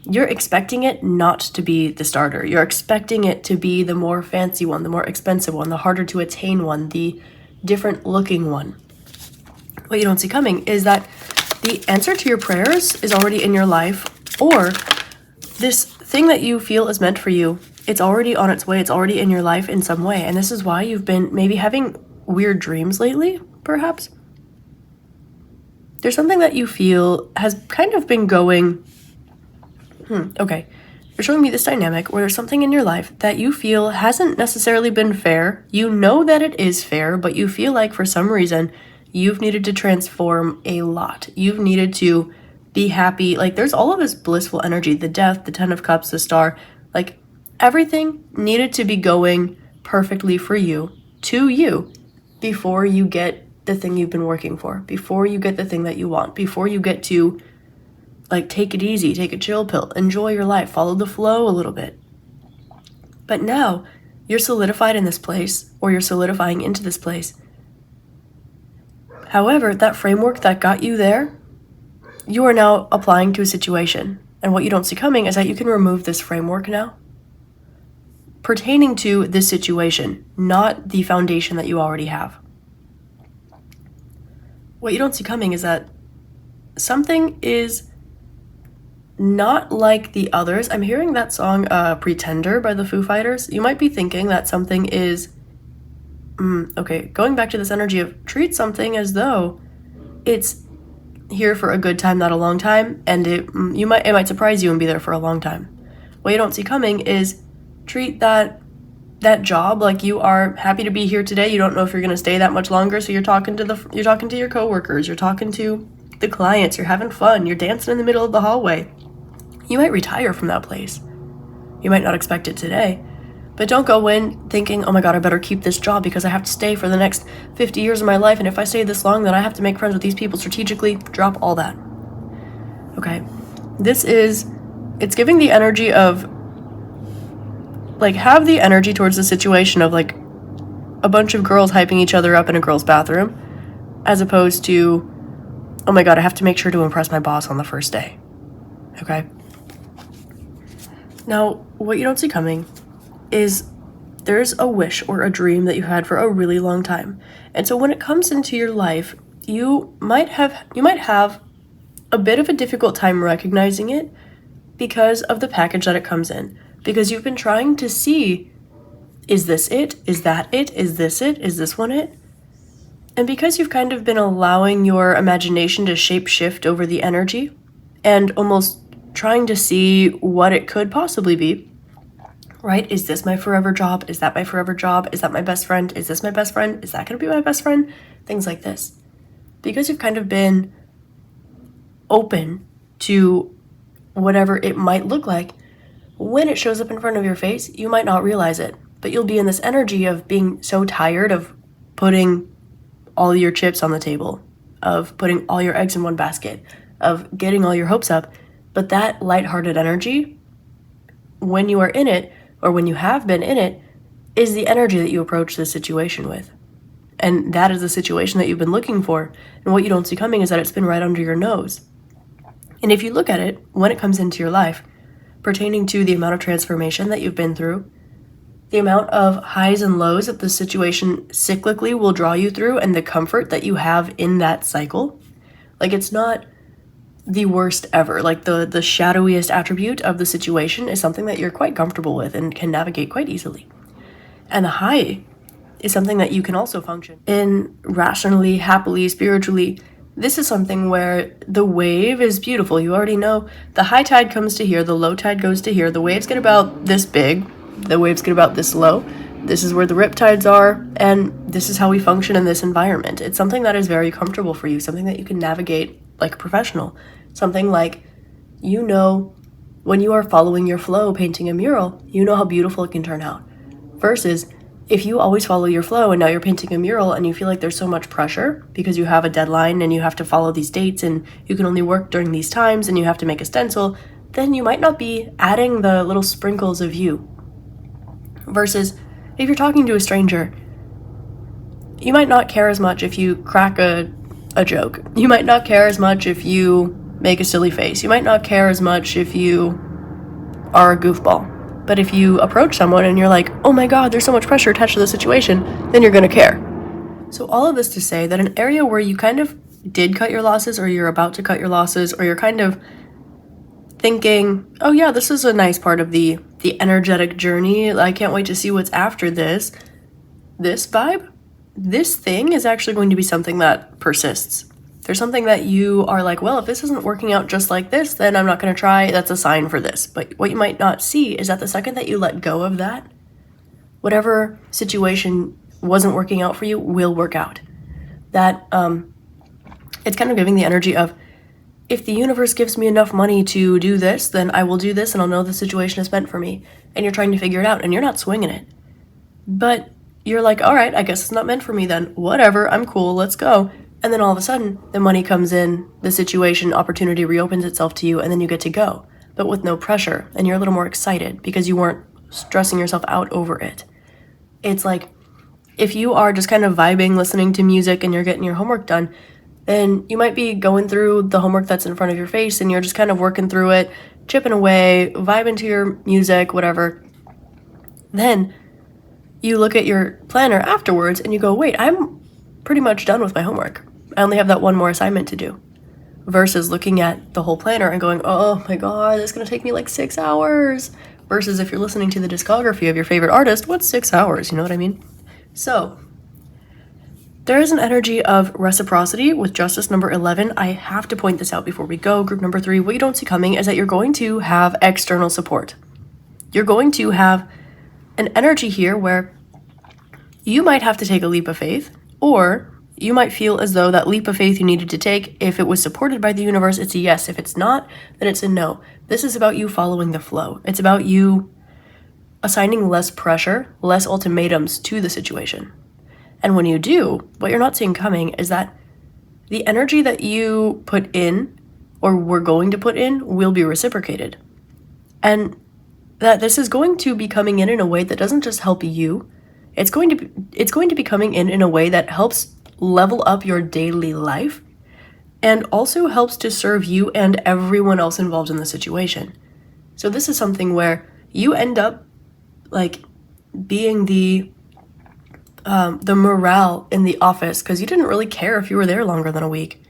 you're expecting it not to be the starter. You're expecting it to be the more fancy one, the more expensive one, the harder to attain one, the different looking one. What you don't see coming is that the answer to your prayers is already in your life, or this thing that you feel is meant for you, it's already on its way, it's already in your life in some way. And this is why you've been maybe having weird dreams lately, perhaps. There's something that you feel has kind of been going, okay. You're showing me this dynamic where there's something in your life that you feel hasn't necessarily been fair. You know that it is fair, but you feel like for some reason you've needed to transform a lot. You've needed to be happy. Like, there's all of this blissful energy, the Death, the Ten of Cups, the Star. Like, everything needed to be going perfectly for you, to you, before you get the thing you've been working for, before you get the thing that you want, before you get to, like, take it easy, take a chill pill, enjoy your life, follow the flow a little bit. But now you're solidified in this place, or you're solidifying into this place. However, that framework that got you there, you are now applying to a situation. And what you don't see coming is that you can remove this framework now, pertaining to this situation, not the foundation that you already have. What you don't see coming is that something is not like the others. I'm hearing that song, Pretender by the Foo Fighters. You might be thinking that something is, okay, going back to this energy of treat something as though it's here for a good time, not a long time, and it might surprise you and be there for a long time. What you don't see coming is treat that job like you are happy to be here today. You don't know if you're going to stay that much longer, so you're talking to your coworkers, you're talking to the clients, you're having fun, you're dancing in the middle of the hallway. You might retire from that place. You might not expect it today, but don't go in thinking, oh my god, I better keep this job because I have to stay for the next 50 years of my life, and if I stay this long, then I have to make friends with these people strategically. Drop all that. Okay? It's giving the energy of, like, have the energy towards the situation of, like, a bunch of girls hyping each other up in a girl's bathroom, as opposed to, oh my god, I have to make sure to impress my boss on the first day. Okay? Now, what you don't see coming is there's a wish or a dream that you had for a really long time. And so when it comes into your life, you might have a bit of a difficult time recognizing it because of the package that it comes in. Because you've been trying to see, is this it? Is that it? Is this it? Is this one it? And because you've kind of been allowing your imagination to shape shift over the energy and almost trying to see what it could possibly be, right? Is this my forever job? Is that my forever job? Is that my best friend? Is this my best friend? Is that going to be my best friend? Things like this. Because you've kind of been open to whatever it might look like, when it shows up in front of your face, you might not realize it, but you'll be in this energy of being so tired of putting all your chips on the table, of putting all your eggs in one basket, of getting all your hopes up. But that lighthearted energy, when you are in it, or when you have been in it, is the energy that you approach this situation with. And that is the situation that you've been looking for. And what you don't see coming is that it's been right under your nose. And if you look at it, when it comes into your life, pertaining to the amount of transformation that you've been through, the amount of highs and lows that the situation cyclically will draw you through, and the comfort that you have in that cycle, like, it's not the worst ever. Like, the shadowiest attribute of the situation is something that you're quite comfortable with and can navigate quite easily. And the high is something that you can also function in rationally, happily, spiritually. this is something where the wave is beautiful. You already know the high tide comes to here, the low tide goes to here, the waves get about this big, the waves get about this low. This is where the rip tides are, and this is how we function in this environment. It's something that is very comfortable for you, something that you can navigate like a professional. Something like, you know, when you are following your flow painting a mural, you know how beautiful it can turn out. Versus if you always follow your flow and now you're painting a mural and you feel like there's so much pressure because you have a deadline and you have to follow these dates and you can only work during these times and you have to make a stencil, then you might not be adding the little sprinkles of you. Versus if you're talking to a stranger, you might not care as much if you crack a joke. You might not care as much if you make a silly face. You might not care as much if you are a goofball. But if you approach someone and you're like, oh my god, there's so much pressure attached to the situation, then you're going to care. So all of this to say that an area where you kind of did cut your losses, or you're about to cut your losses, or you're kind of thinking, oh yeah, this is a nice part of the energetic journey. I can't wait to see what's after this. This vibe, this thing is actually going to be something that persists. There's something that you are like, well, if this isn't working out just like this, then I'm not going to try. That's a sign for this. But what you might not see is that the second that you let go of that, whatever situation wasn't working out for you will work out. That it's kind of giving the energy of, if the universe gives me enough money to do this, then I will do this and I'll know the situation is meant for me. And you're trying to figure it out and you're not swinging it. But you're like, all right, I guess it's not meant for me then. Whatever, I'm cool, let's go. And then all of a sudden, the money comes in, the situation, opportunity reopens itself to you, and then you get to go. But with no pressure, and you're a little more excited because you weren't stressing yourself out over it. It's like, if you are just kind of vibing, listening to music, and you're getting your homework done, then you might be going through the homework that's in front of your face, and you're just kind of working through it, chipping away, vibing to your music, whatever. Then you look at your planner afterwards, and you go, wait, I'm pretty much done with my homework. I only have that one more assignment to do. Versus looking at the whole planner and going, oh my god, it's going to take me like 6 hours. Versus if you're listening to the discography of your favorite artist, what's 6 hours? You know what I mean? So, there is an energy of reciprocity with Justice number 11. I have to point this out before we go. Group number 3, what you don't see coming is that you're going to have external support. You're going to have an energy here where you might have to take a leap of faith, or you might feel as though that leap of faith you needed to take, if it was supported by the universe, it's a yes. If it's not, then it's a no. This is about you following the flow. It's about you assigning less pressure, less ultimatums to the situation. And when you do, what you're not seeing coming is that the energy that you put in, or were going to put in, will be reciprocated. And that this is going to be coming in a way that doesn't just help you. It's going to be coming in a way that helps level up your daily life and also helps to serve you and everyone else involved in the situation. So this is something where you end up like being the morale in the office, because you didn't really care if you were there longer than a week,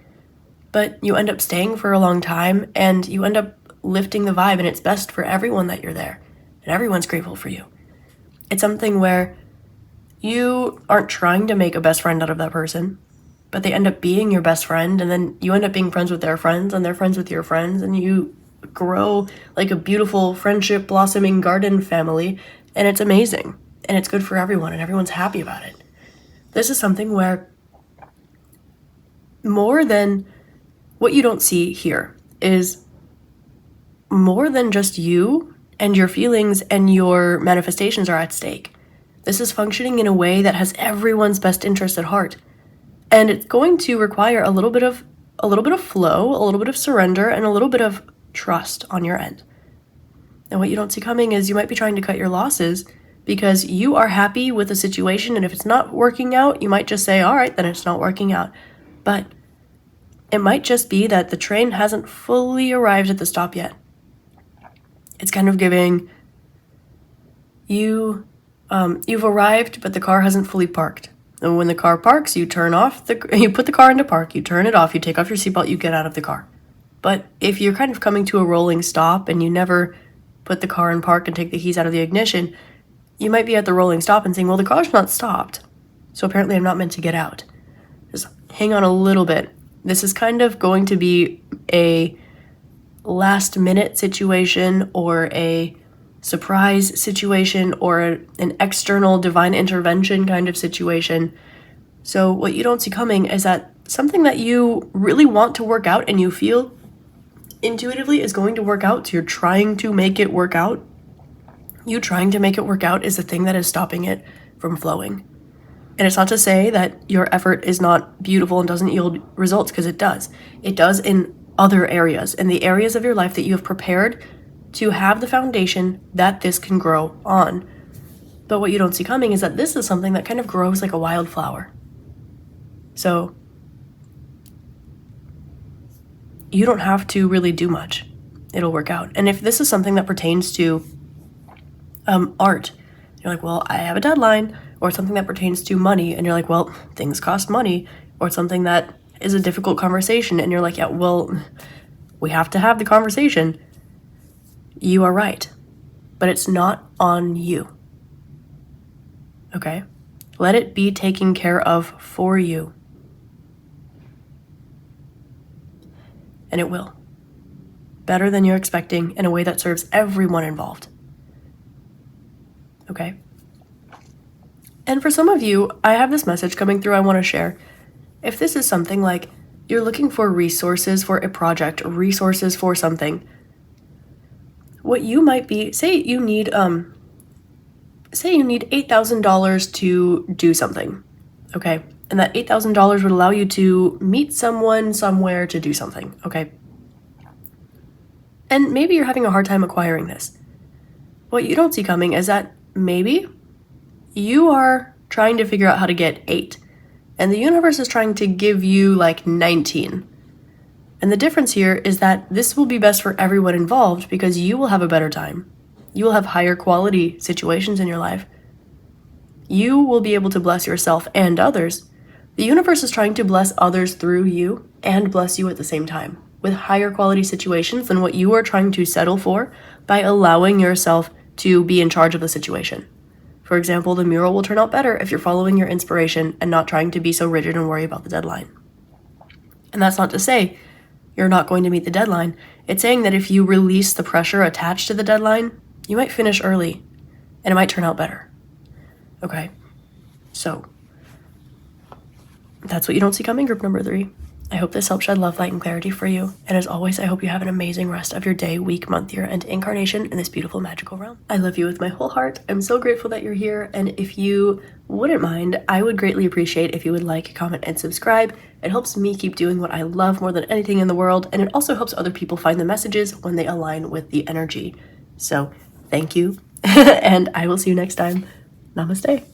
but you end up staying for a long time and you end up lifting the vibe, and it's best for everyone that you're there and everyone's grateful for you. It's something where you aren't trying to make a best friend out of that person, but they end up being your best friend, and then you end up being friends with their friends, and they're friends with your friends, and you grow like a beautiful friendship blossoming garden family, and it's amazing, and it's good for everyone, and everyone's happy about it. This is something where more than what you don't see here is more than just you and your feelings and your manifestations are at stake. This is functioning in a way that has everyone's best interest at heart. And it's going to require a little bit of flow, a little bit of surrender, and a little bit of trust on your end. And what you don't see coming is you might be trying to cut your losses because you are happy with the situation, and if it's not working out, you might just say, all right, then it's not working out. But it might just be that the train hasn't fully arrived at the stop yet. It's kind of giving you... you've arrived, but the car hasn't fully parked. And when the car parks, you you put the car into park, you turn it off, you take off your seatbelt, you get out of the car. But if you're kind of coming to a rolling stop and you never put the car in park and take the keys out of the ignition, you might be at the rolling stop and saying, well, the car's not stopped, so apparently I'm not meant to get out. Just hang on a little bit. This is kind of going to be a last minute situation or a surprise situation or an external divine intervention kind of situation. So what you don't see coming is that something that you really want to work out and you feel intuitively is going to work out. So you're trying to make it work out. You trying to make it work out is the thing that is stopping it from flowing. And it's not to say that your effort is not beautiful and doesn't yield results, because it does. It does in other areas, in the areas of your life that you have prepared to have the foundation that this can grow on. But what you don't see coming is that this is something that kind of grows like a wildflower. So you don't have to really do much. It'll work out. And if this is something that pertains to art, you're like, well, I have a deadline, or something that pertains to money, and you're like, well, things cost money, or something that is a difficult conversation, and you're like, yeah, well, we have to have the conversation. You are right, but it's not on you. Okay? Let it be taken care of for you. And it will. Better than you're expecting, in a way that serves everyone involved. Okay? And for some of you, I have this message coming through I want to share. If this is something like you're looking for resources for a project, or resources for something, what you might be, say you need $8,000 to do something, okay? And that $8,000 would allow you to meet someone somewhere to do something, okay? And maybe you're having a hard time acquiring this. What you don't see coming is that maybe you are trying to figure out how to get 8, and the universe is trying to give you like 19. And the difference here is that this will be best for everyone involved, because you will have a better time. You will have higher quality situations in your life. You will be able to bless yourself and others. The universe is trying to bless others through you and bless you at the same time, with higher quality situations than what you are trying to settle for by allowing yourself to be in charge of the situation. For example, the mural will turn out better if you're following your inspiration and not trying to be so rigid and worry about the deadline. And that's not to say you're not going to meet the deadline. It's saying that if you release the pressure attached to the deadline, you might finish early and it might turn out better. Okay? So that's what you don't see coming, group number 3. I hope this helps shed love, light, and clarity for you. And as always, I hope you have an amazing rest of your day, week, month, year, and incarnation in this beautiful magical realm. I love you with my whole heart. I'm so grateful that you're here. And if you wouldn't mind, I would greatly appreciate if you would like, comment, and subscribe. It helps me keep doing what I love more than anything in the world. And it also helps other people find the messages when they align with the energy. So thank you. And I will see you next time. Namaste.